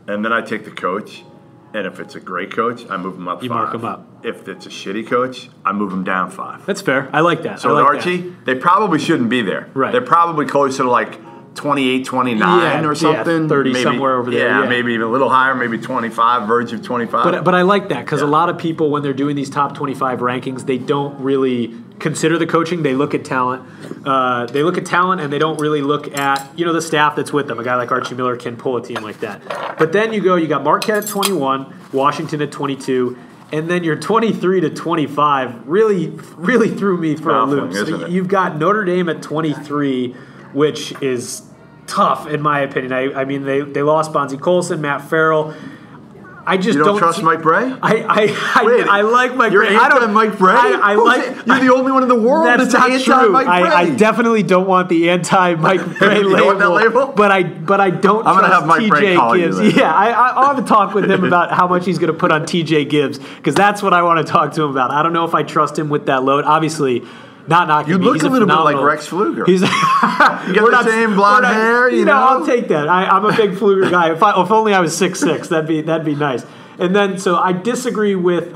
And then I take the coach, and if it's a great coach, I move him up 5. You mark him up. If it's a shitty coach, I move him down 5. That's fair. I like that. So with Archie, they probably shouldn't be there. Right. They're probably closer to like 28, 29 or something. 30 maybe, somewhere over there. Yeah, maybe even a little higher, maybe 25, verge of 25. But I like that because a lot of people, when they're doing these top 25 rankings, they don't really consider the coaching. They look at talent. And they don't really look at, the staff that's with them. A guy like Archie Miller can pull a team like that. But then you got Marquette at 21, Washington at 22, and then your 23 to 25 really threw me for a loop. So you've got Notre Dame at 23, which is tough in my opinion. I mean, they lost Bonzie Colson, Matt Farrell. I just don't trust Mike Bray. I like Mike Bray. I don't Mike Bray. You're the only one in the world that's anti-Mike Bray. I definitely don't want the anti-Mike Bray label. You want that label? But I don't. I'm gonna have Mike Bray call Gibbs. You. Yeah, I'll have a talk with him about how much he's going to put on TJ Gibbs because that's what I want to talk to him about. I don't know if I trust him with that load. Obviously. Not knocking you me. look He's a little bit like phenomenal. Rex Pfluger. You got the same blonde hair, you know. I'll take that. I'm a big Pfluger guy. If only I was 6'6", that'd be nice. And then, so I disagree with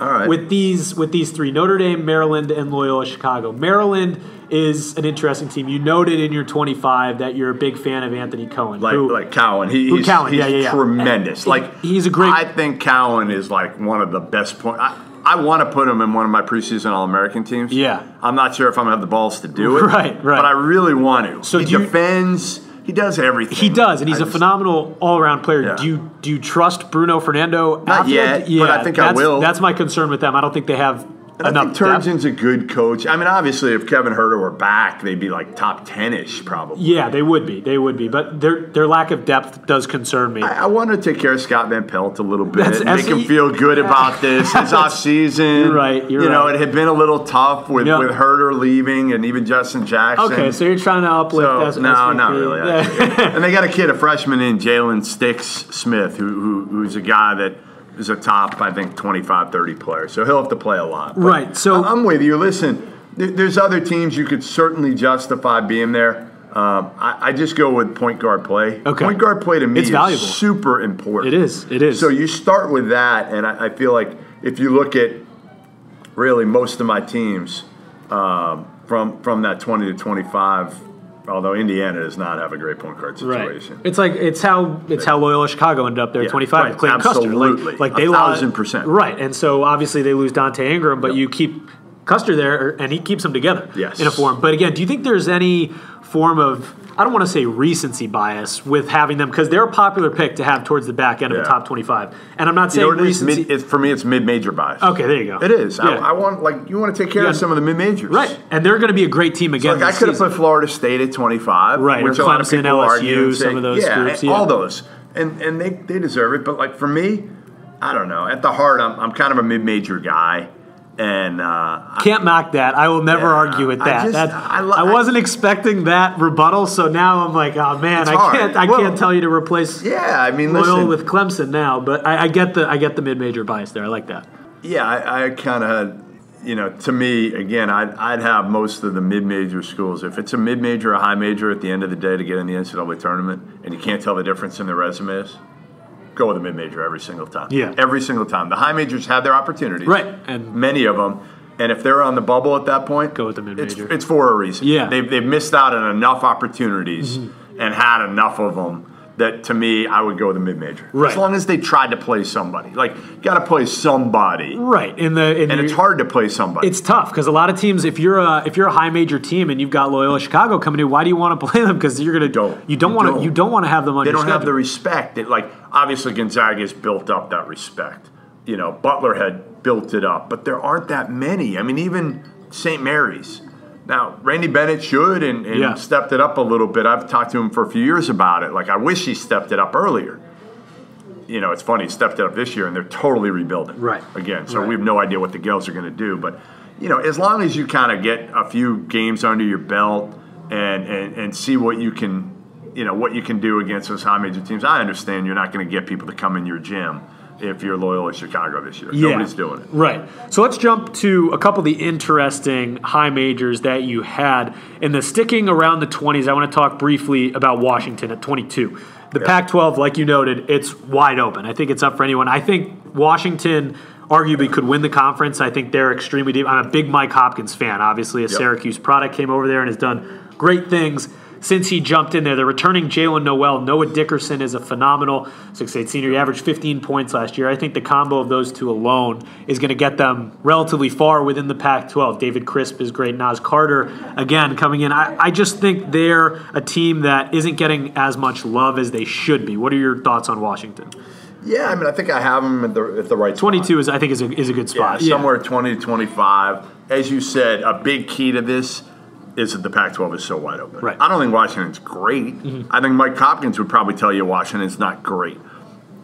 these 3: Notre Dame, Maryland, and Loyola Chicago. Maryland is an interesting team. You noted in your 25 that you're a big fan of Anthony Cohen. Like Cowan. He's tremendous. He's a great. I think Cowan is like one of the best points. I want to put him in one of my preseason All-American teams. Yeah. I'm not sure if I'm going to have the balls to do it. Right. But I really want to. So he defends. He does everything. He does, and he's a phenomenal all-around player. Yeah. Do you trust Bruno Fernando? Not yet, but I think I will. That's my concern with them. I don't think they have And I think Turgeon's a good coach. I mean, obviously, if Kevin Huerter were back, they'd be like top 10-ish probably. Yeah, they would be. But their lack of depth does concern me. I want to take care of Scott Van Pelt a little bit, make him feel good about this. His offseason. You're right. You know, it had been a little tough with Huerter leaving and even Justin Jackson. Okay, so you're trying to uplift No, not really. And they got a kid, a freshman in Jalen Sticks-Smith, who's a guy that is a top, I think, 25, 30 player. So he'll have to play a lot. But right. So I'm with you. Listen, there's other teams you could certainly justify being there. I just go with point guard play. Okay. Point guard play to me is valuable. super important. It is. So you start with that, and I feel like if you look at really most of my teams from that 20 to 25, although Indiana does not have a great point guard situation. Right. It's how Loyola Chicago ended up there at 25 with Clayton absolutely. Custer. Like they 1,000%. Right. And so obviously they lose Dante Ingram, but you keep Custer there and he keeps them together in a form. But again, do you think there's any form of, I don't want to say recency bias with having them, because they're a popular pick to have towards the back end of the top 25. And I'm not saying recency. For me, it's mid-major bias. Okay, there you go. It is. Yeah. I want you want to take care of some of the mid-majors. Right. And they're going to be a great team again. I could have put Florida State at 25. Right, which or a lot of Clemson, people argue LSU, some of those groups. Yeah, all those. And they deserve it. But like for me, I don't know. At the heart, I'm kind of a mid-major guy. And can't knock that. I will never argue with that. I wasn't expecting that rebuttal, so now I'm like, oh man, I can't tell you to replace Loyola with Clemson now. But I get the mid-major bias there. I like that. Yeah, I kind of, to me, again, I'd have most of the mid-major schools. If it's a mid-major or a high major at the end of the day to get in the NCAA tournament, and you can't tell the difference in their resumes, go with a mid-major every single time. Yeah. Every single time. The high majors have their opportunities. Right. And many of them. And if they're on the bubble at that point, go with the mid-major. It's for a reason. Yeah. They've missed out on enough opportunities and had enough of them that, to me, I would go with a mid-major. Right. As long as they tried to play somebody. Like, you got to play somebody. Right. And it's hard to play somebody. It's tough because a lot of teams, if you're a high major team and you've got Loyola Chicago coming in, why do you want to play them? Because you don't want to have them on. They your don't have schedule. the respect. Obviously Gonzaga has built up that respect. Butler had built it up, but there aren't that many. I mean, even St. Mary's. Now, Randy Bennett should and stepped it up a little bit. I've talked to him for a few years about it. Like, I wish he stepped it up earlier. You know, it's funny, he stepped it up this year, and they're totally rebuilding. Right. Again, so we have no idea what the Gales are going to do. But, you know, as long as you kind of get a few games under your belt and see what you can, you know, what you can do against those high major teams, I understand you're not going to get people to come in your gym if you're loyal to Chicago this year. Nobody's doing it. Right. So let's jump to a couple of the interesting high majors that you had. In the sticking around the 20s, I want to talk briefly about Washington at 22. The Pac-12, like you noted, it's wide open. I think it's up for anyone. I think Washington arguably could win the conference. I think they're extremely deep. I'm a big Mike Hopkins fan, obviously. A Syracuse product, came over there and has done great things since he jumped in there. They're returning Jalen Noel. Noah Dickerson is a phenomenal 6'8" senior. He averaged 15 points last year. I think the combo of those two alone is going to get them relatively far within the Pac-12. David Crisp is great. Nas Carter, again, coming in. I just think they're a team that isn't getting as much love as they should be. What are your thoughts on Washington? Yeah, I mean, I think I have them at the right 22 spot. I think is a good spot. Yeah, somewhere 20 to 25. As you said, a big key to this is that the Pac-12 is so wide open. Right. I don't think Washington's great. I think Mike Hopkins would probably tell you Washington's not great.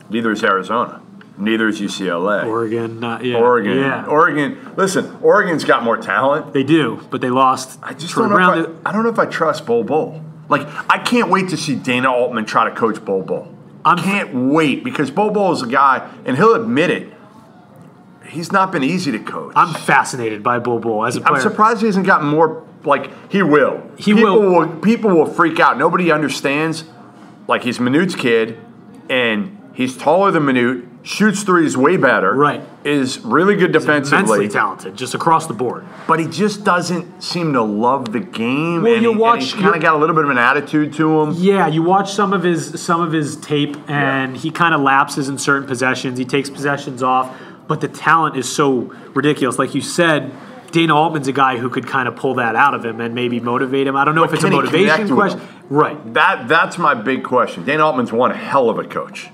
Neither is Arizona. Neither is UCLA. Oregon, Oregon. Listen, Oregon's got more talent. They do, but they lost. I just don't know. I don't know if I trust Bol. Like, I can't wait to see Dana Altman try to coach Bol. I can't wait, because Bol is a guy, and he'll admit it, he's not been easy to coach. I'm fascinated by Bol as a player. I'm surprised he hasn't gotten more. Like, he will. People will freak out. Nobody understands. Like, he's Minute's kid, and he's taller than Minute, shoots threes way better. Right. Is really good defensively. He's immensely talented, just across the board. But he just doesn't seem to love the game. Well, and he's kind of got a little bit of an attitude to him. Yeah, you watch some of his tape, and he kind of lapses in certain possessions. He takes possessions off, but the talent is so ridiculous. Like you said, Dana Altman's a guy who could kind of pull that out of him and maybe motivate him. I don't know if it's a motivation question. Right. That's my big question. Dana Altman's one hell of a coach.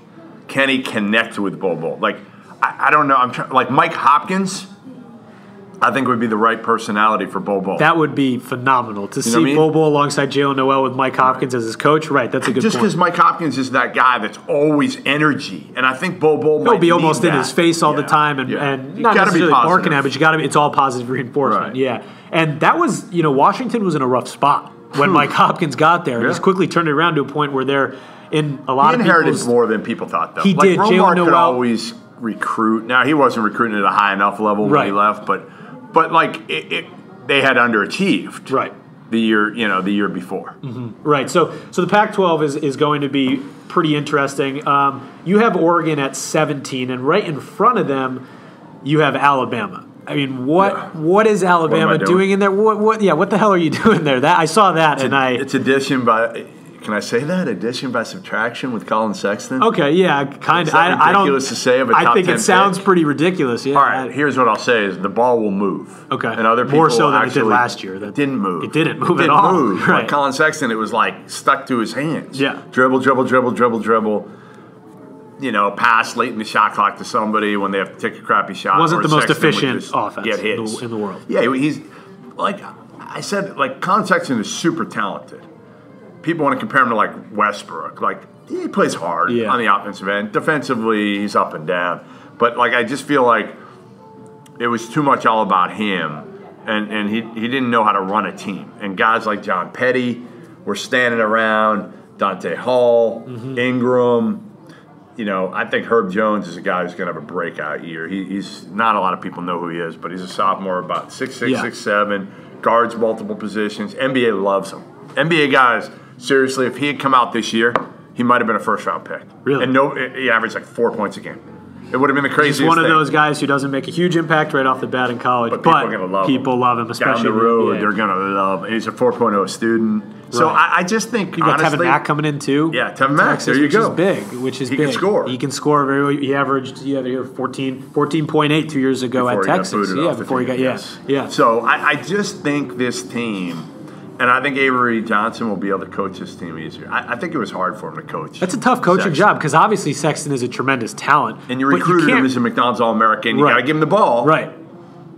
Can he connect with Bol? Like, I don't know. Like Mike Hopkins, I think would be the right personality for Bol. That would be phenomenal to see Bol alongside Jalen Noel with Mike Hopkins as his coach. Right, that's a good point. Just because Mike Hopkins is that guy that's always energy, and I think Bol might he'll be almost in his face all the time, and not necessarily barking at, but you got to. It's all positive reinforcement. Right. Yeah, and that was Washington was in a rough spot when Mike Hopkins got there, and he's quickly turned it around to a point where they're in a lot of people's. He inherited more than people thought, though. He did. Jalen Noel could always recruit. Now, he wasn't recruiting at a high enough level when he left, but like they had underachieved. Right. The year before. Mm-hmm. Right. So the Pac-12 is going to be pretty interesting. You have Oregon at 17, and right in front of them, you have Alabama. I mean, what is Alabama doing in there? What the hell are you doing there? I saw that, it's addition by. Can I say that? Addition by subtraction with Colin Sexton? Okay, yeah, kind of. I don't. Ridiculous to say of a top 10 I think it sounds pretty ridiculous. Yeah. All right. Here's what I'll say: is the ball will move. Okay. And other people more so than it did last year. That didn't move. It didn't move at all. Right. Like Colin Sexton, it was like stuck to his hands. Yeah. Dribble. Pass late in the shot clock to somebody when they have to take a crappy shot. Wasn't the most efficient offense in the world. Yeah, he's like I said. Like Colin Sexton is super talented. People want to compare him to like Westbrook. Like he plays hard on the offensive end. Defensively, he's up and down. But like I just feel like it was too much all about him, and he didn't know how to run a team. And guys like John Petty were standing around. Dante Hall, Ingram. I think Herb Jones is a guy who's going to have a breakout year. He's not a lot of people know who he is, but he's a sophomore, about 6'6", 6'7", guards multiple positions. NBA loves him. NBA guys. Seriously, if he had come out this year, he might have been a first-round pick. Really? And he averaged like 4 points a game. It would have been the craziest thing. He's one of those guys who doesn't make a huge impact right off the bat in college, but people love him, especially down the road. They're going to love him. He's a 4.0 student. Right. So I just think, you got Tevin Mack coming in too. Yeah, Tevin Mack. There you go. Which is big. He can score. He can score very well. He averaged 14.8 2 years ago at Texas. Before he got yeah. So I just think this team. And I think Avery Johnson will be able to coach this team easier. I think it was hard for him to coach. That's a tough coaching job because obviously Sexton is a tremendous talent. And you recruited him as a McDonald's All-American. You got to give him the ball. Right.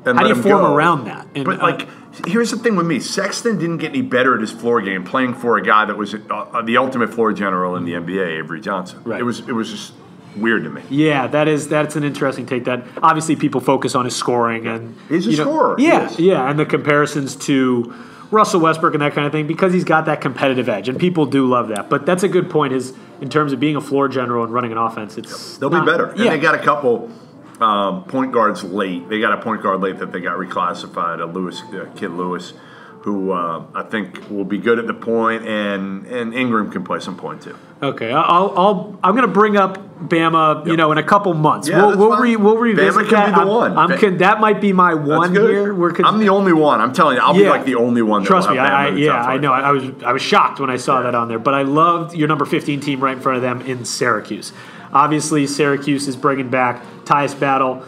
And how do you form around that? But Here's the thing with me. Sexton didn't get any better at his floor game playing for a guy that was the ultimate floor general in the NBA, Avery Johnson. Right. It was just weird to me. Yeah, that's an interesting take. That obviously people focus on his scoring and he's a scorer. Yeah, and the comparisons to Russell Westbrook and that kind of thing because he's got that competitive edge, and people do love that. But that's a good point. Is in terms of being a floor general and running an offense, they'll be better. And they got a couple point guards late. They got a point guard late that they got reclassified. Kid Lewis, who I think will be good at the point, and Ingram can play some point too. Okay, I'm going to bring up Bama, in a couple months. Yeah, we'll revisit Bama can be the one. That might be my one here. I'm the only one. I'm telling you, I'll be like the only one. Trust me, I know. I was shocked when I saw that on there, but I loved your number 15 team right in front of them in Syracuse. Obviously, Syracuse is bringing back Tyus Battle,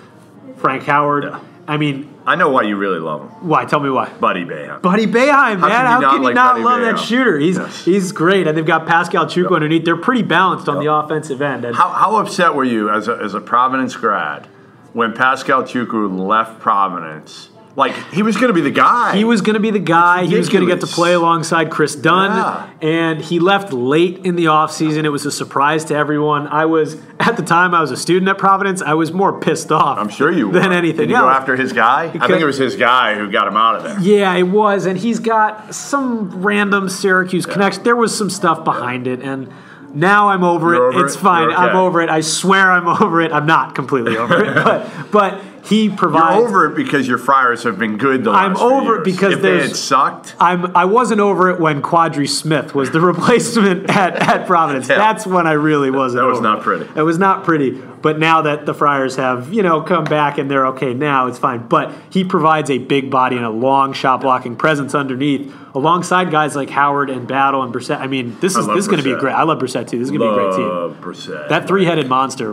Frank Howard. Yeah. I mean, I know why you really love him. Why? Tell me why. Buddy Boeheim. Buddy Boeheim, man. How can you not love that shooter? Yes. He's great. And they've got Pascal Chukwu underneath. They're pretty balanced on the offensive end. And how upset were you as a Providence grad when Pascal Chukwu left Providence? Like, he was going to be the guy. He was going to be the guy. He was going to get to play alongside Chris Dunn. Yeah. And he left late in the offseason. It was a surprise to everyone. At the time, I was a student at Providence. I was more pissed off. I'm sure you were. Than anything Did you else. go after his guy? I think it was his guy who got him out of there. Yeah, it was. And he's got some random Syracuse connection. There was some stuff behind it. And now I'm over it. It's fine. Okay. I'm over it. I swear I'm over it. I'm not completely over it. But he provides. You're over it because your Friars have been good the last few years. I'm over it because if they had sucked. I wasn't over it when Quadri Smith was the replacement at Providence. Yeah. That's when I really wasn't over it. That was not pretty. It was not pretty. But now that the Friars have, come back and they're okay now, it's fine. But he provides a big body and a long shot blocking presence underneath, alongside guys like Howard and Battle and Brissett. I mean, this is going to be a great. I love Brissett too. This is going to be a great team. Brissett. That three-headed monster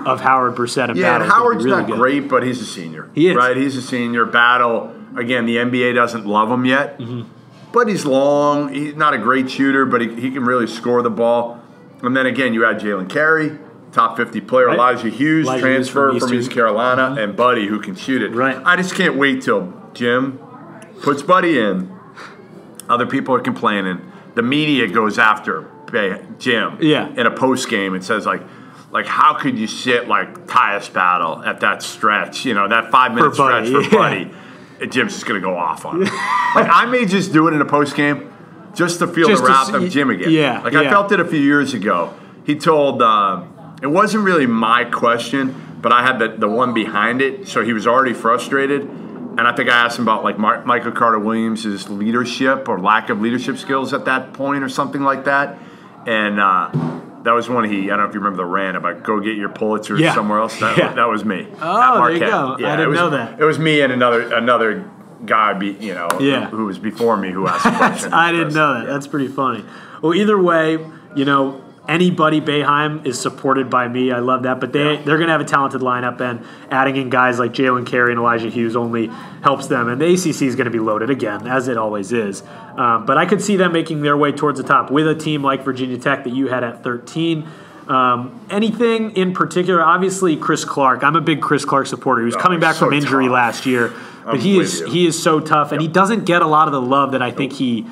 of Howard, Brissett, and Battle. Yeah, Howard's really not good. great, but he's a senior. He is. Right, he's a senior. Battle, again, the NBA doesn't love him yet. Mm-hmm. But he's long. He's not a great shooter, but he can really score the ball. And then again, you add Jalen Carey, top 50 player, right. Elijah Hughes, transfer from East Carolina, and Buddy, who can shoot it. Right. I just can't wait till Jim puts Buddy in. Other people are complaining. The media goes after Jim in a post game and says like how could you sit like Tyus Battle at that stretch? That 5-minute stretch for Buddy. And Jim's just going to go off on it. I may just do it in a post game just to feel the wrath of Jim again. Yeah. I felt it a few years ago. He told it wasn't really my question, but I had the one behind it, so he was already frustrated. And I think I asked him about like Michael Carter-Williams' leadership or lack of leadership skills at that point or something like that. And that was when I don't know if you remember the rant about go get your Pulitzer somewhere else. That was me. Oh, there you go. Yeah, I didn't know that. It was me and another guy, who was before me who asked the question. I didn't know that. That's pretty funny. Well, either way, anybody Boeheim is supported by me. I love that. But they're going to have a talented lineup, and adding in guys like Jalen Carey and Elijah Hughes only helps them. And the ACC is going to be loaded again, as it always is. But I could see them making their way towards the top with a team like Virginia Tech that you had at 13. Anything in particular? Obviously, Chris Clark. I'm a big Chris Clark supporter. He was coming back from injury last year. But he is so tough, and he doesn't get a lot of the love that I think he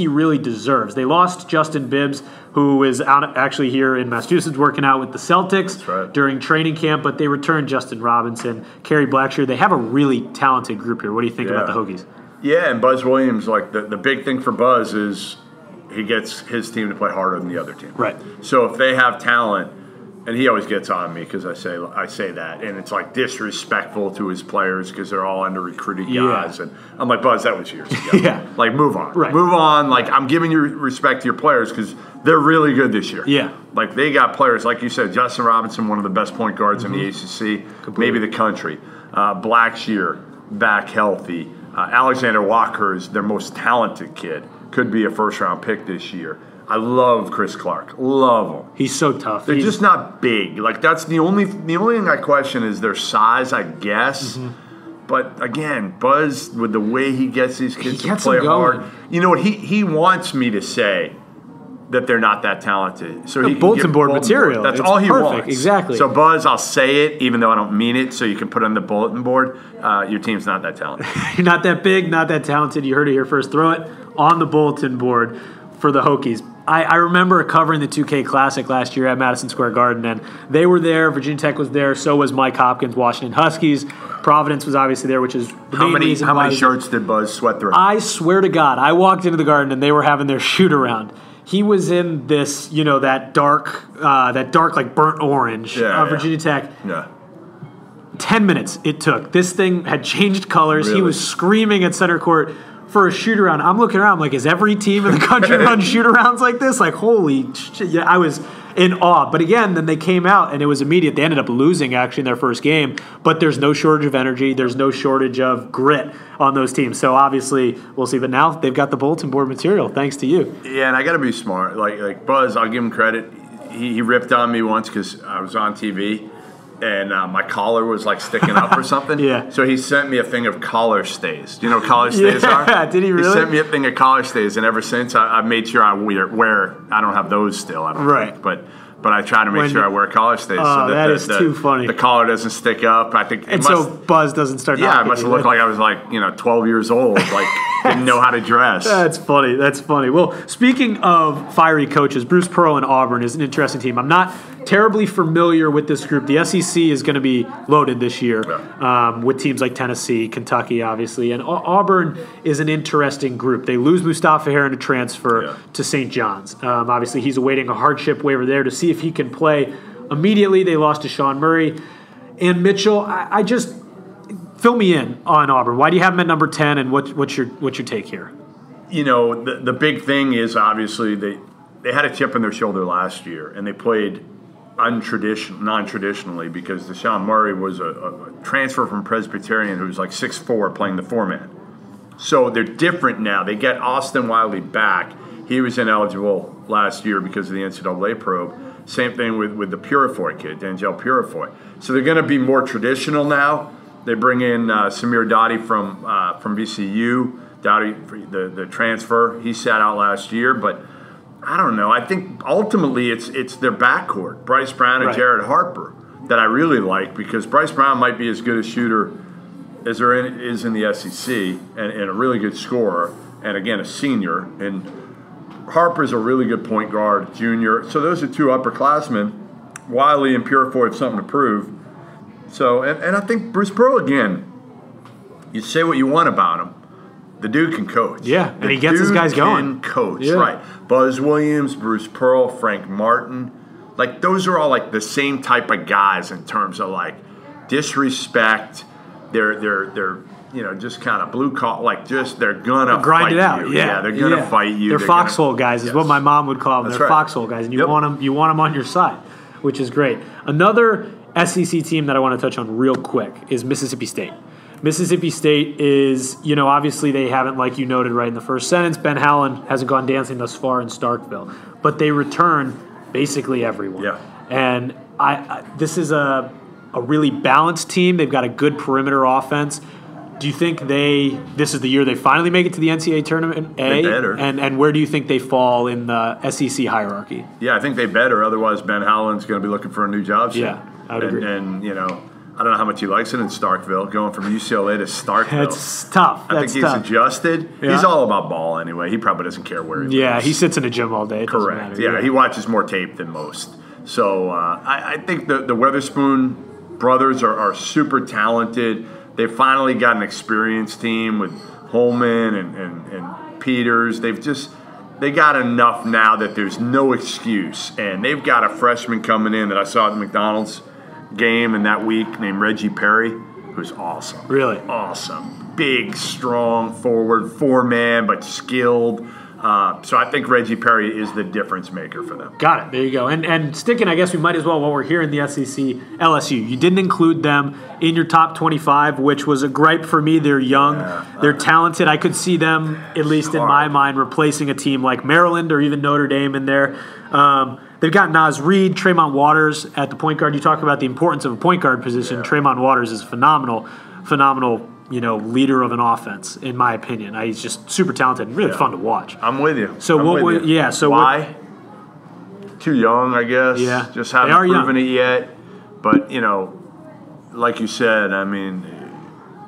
really deserves. They lost Justin Bibbs, who is out actually here in Massachusetts working out with the Celtics during training camp, but they returned Justin Robinson, Kerry Blackshear. They have a really talented group here. What do you think about the Hokies? Yeah, and Buzz Williams, like the big thing for Buzz is he gets his team to play harder than the other team. Right. So if they have talent, and he always gets on me because I say that, and it's like disrespectful to his players because they're all under recruited guys, and I'm like, Buzz, that was years ago. Like move on, move on. Like I'm giving you respect to your players because they're really good this year. Yeah, like they got players like you said, Justin Robinson, one of the best point guards in the ACC, maybe the country. Blackshear back healthy. Alexander Walker is their most talented kid. Could be a first-round pick this year. I love Chris Clark. Love him. He's so tough. They're just not big. Like that's the only thing I question is their size, I guess. Mm-hmm. But again, Buzz, with the way he gets these kids to play hard, you know what he wants me to say that they're not that talented. So he bulletin board material. That's it's all he perfect. wants. Exactly. So Buzz, I'll say it even though I don't mean it, so you can put it on the bulletin board. Your team's not that talented. You're not that big, not that talented. You heard it here first. Throw it on the bulletin board for the Hokies. I remember covering the 2K Classic last year at Madison Square Garden, and they were there. Virginia Tech was there. So was Mike Hopkins, Washington Huskies. Providence was obviously there, which is the main reason. How many shirts did Buzz sweat through? I swear to God, I walked into the Garden and they were having their shoot around. He was in this, that dark like burnt orange of Virginia Tech. Yeah. 10 minutes it took. This thing had changed colors. Really? He was screaming at center court for a shoot around. I'm looking around, I'm like, is every team in the country run shoot arounds like this? Like, holy shit. Yeah, I was in awe. But again, then they came out and it was immediate. They ended up losing actually in their first game, but there's no shortage of energy. There's no shortage of grit on those teams. So obviously we'll see. But now they've got the bulletin board material thanks to you. Yeah, and I got to be smart. Like Buzz, I'll give him credit. He ripped on me once because I was on TV. And my collar was like sticking up or something. Yeah. So he sent me a thing of collar stays. Do you know what collar stays are? Yeah, did he really? He sent me a thing of collar stays, and ever since I've made sure I wear. I don't have those still. I don't right. think, but I try to make sure I wear collar stays. Oh, so that is too funny. The collar doesn't stick up. I think. And so Buzz doesn't start. Yeah, it must have looked like I was 12 years old. Like didn't know how to dress. That's funny. That's funny. Well, speaking of fiery coaches, Bruce Pearl and Auburn is an interesting team. I'm not terribly familiar with this group. The SEC is going to be loaded this year with teams like Tennessee, Kentucky, obviously. And Auburn is an interesting group. They lose Mustafa Heron to transfer to St. John's. Obviously, he's awaiting a hardship waiver there to see if he can play immediately. They lost to Sean Murray. And Mitchell, I just fill me in on Auburn. Why do you have them at number 10, and what's your take here? The big thing is obviously they had a chip on their shoulder last year, and they played non-traditionally because Deshaun Murray was a transfer from Presbyterian who was like 6'4", playing the 4-man. So they're different now. They get Austin Wiley back. He was ineligible last year because of the NCAA probe. Same thing with the Purifoy kid, Denzel Purifoy. So they're going to be more traditional now. They bring in Samir Dottie from VCU. Dottie, the transfer, he sat out last year, but I don't know. I think ultimately it's their backcourt, Bryce Brown and Jared Harper, that I really like because Bryce Brown might be as good a shooter as there is in the SEC and a really good scorer, and again, a senior. And Harper's a really good point guard, junior. So those are two upperclassmen. Wiley and Purifoy have something to prove. So, and I think Bruce Pearl, again, you say what you want about him. The dude can coach. Yeah, and he gets his guys going. Coach, right. Buzz Williams, Bruce Pearl, Frank Martin. Like, those are all, like, the same type of guys in terms of, like, disrespect. They're just kind of blue collar, like, just they're going to grind it out. You. Yeah, they're going to fight you. They're foxhole guys is what my mom would call them. That's they're right. foxhole guys, and you want them on your side, which is great. Another SEC team that I want to touch on real quick is Mississippi State. Mississippi State is, obviously they haven't, like you noted right in the first sentence, Ben Howland hasn't gone dancing thus far in Starkville, but they return basically everyone. Yeah. And this is a really balanced team. They've got a good perimeter offense. Do you think this is the year they finally make it to the NCAA tournament? They better. And where do you think they fall in the SEC hierarchy? Yeah, I think they better. Otherwise, Ben Howland's going to be looking for a new job soon. Yeah, I would agree. And I don't know how much he likes it in Starkville, going from UCLA to Starkville. It's tough. I think he's adjusted. Yeah. He's all about ball anyway. He probably doesn't care where he lives. Yeah, he sits in a gym all day. It Correct. doesn't matter. Yeah, he watches more tape than most. So I think the Weatherspoon brothers are super talented. They finally got an experienced team with Holman and Peters. They got enough now that there's no excuse. And they've got a freshman coming in that I saw at the McDonald's game in that week named Reggie Perry, who's awesome. Really? Awesome. Big, strong forward, 4-man, but skilled. So I think Reggie Perry is the difference maker for them. Got it. There you go. And sticking, I guess we might as well, while we're here in the SEC, LSU. You didn't include them in your top 25, which was a gripe for me. They're young. They're talented. I could see them, at least in my mind, replacing a team like Maryland or even Notre Dame in there. They've got Naz Reid, Tremont Waters at the point guard. You talk about the importance of a point guard position. Yeah. Tremont Waters is phenomenal, leader of an offense, in my opinion. He's just super talented and really fun to watch. I'm with you. So why? too young, I guess. Yeah. Just haven't proven it yet. But, like you said, I mean,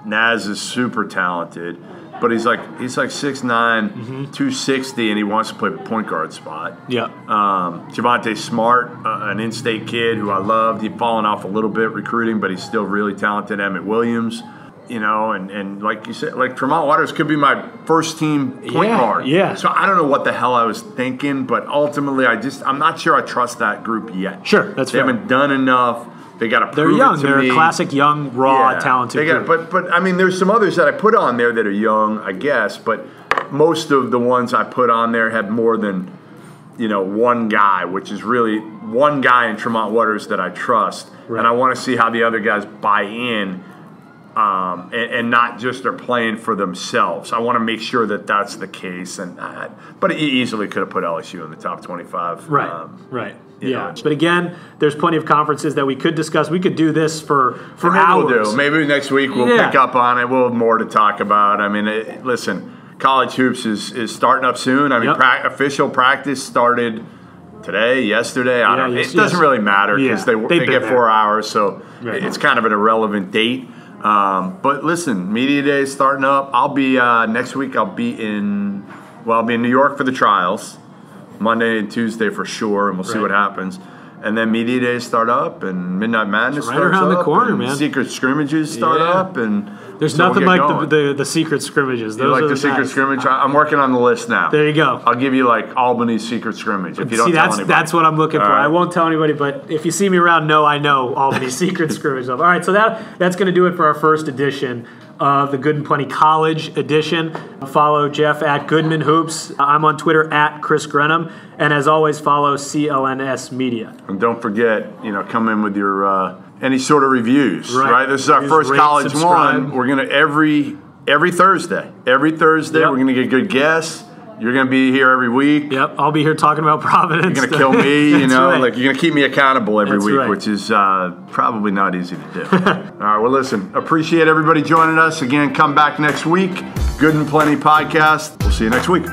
Naz is super talented. But he's like 6'9", 260, and he wants to play point guard spot. Yeah. Javonte Smart, an in-state kid who I loved. He'd fallen off a little bit recruiting, but he's still really talented. Emmett Williams, and like you said, like Tremont Waters could be my first team point guard. Yeah. So I don't know what the hell I was thinking, but ultimately I'm not sure I trust that group yet. Sure, that's fair. They haven't done enough. They got to prove young. it to They're me. a classic young, raw, talented group. But I mean, there's some others that I put on there that are young, I guess. But most of the ones I put on there have more than one guy, which is really one guy in Tremont Waters that I trust, and I want to see how the other guys buy in, and not just are playing for themselves. I want to make sure that that's the case. But he easily could have put LSU in the top 25. Right. Yeah, but again, there's plenty of conferences that we could discuss. We could do this for hours. Maybe next week we'll pick up on it. We'll have more to talk about. I mean, listen, college hoops is starting up soon. I mean, official practice started today, yesterday. It doesn't really matter because they get 4 hours, so it's kind of an irrelevant date. But listen, media day is starting up. I'll be next week. I'll be in New York for the trials. Monday and Tuesday for sure, and we'll see what happens. And then media days start up, and Midnight Madness starts around up, the corner, and man. Secret scrimmages start up, and there's nothing like the secret scrimmages. You like the secret scrimmage? I'm working on the list now. There you go. I'll give you like Albany's secret scrimmage if you don't tell anybody. That's what I'm looking for. I won't tell anybody, but if you see me around, I know Albany's secret scrimmage. All right, so that's going to do it for our first edition of the Good and Plenty College edition. Follow Jeff at Goodman Hoops. I'm on Twitter at Chris Grenham. And as always, follow CLNS Media. And don't forget, come in with your any sort of reviews, right? This is our first college one. We're going to every Thursday. Every Thursday, we're going to get good guests. You're going to be here every week. Yep, I'll be here talking about Providence. You're going to kill me, right. Like you're going to keep me accountable every week, right. which is probably not easy to do. All right, well, listen, appreciate everybody joining us. Again, come back next week. Good and Plenty podcast. We'll see you next week.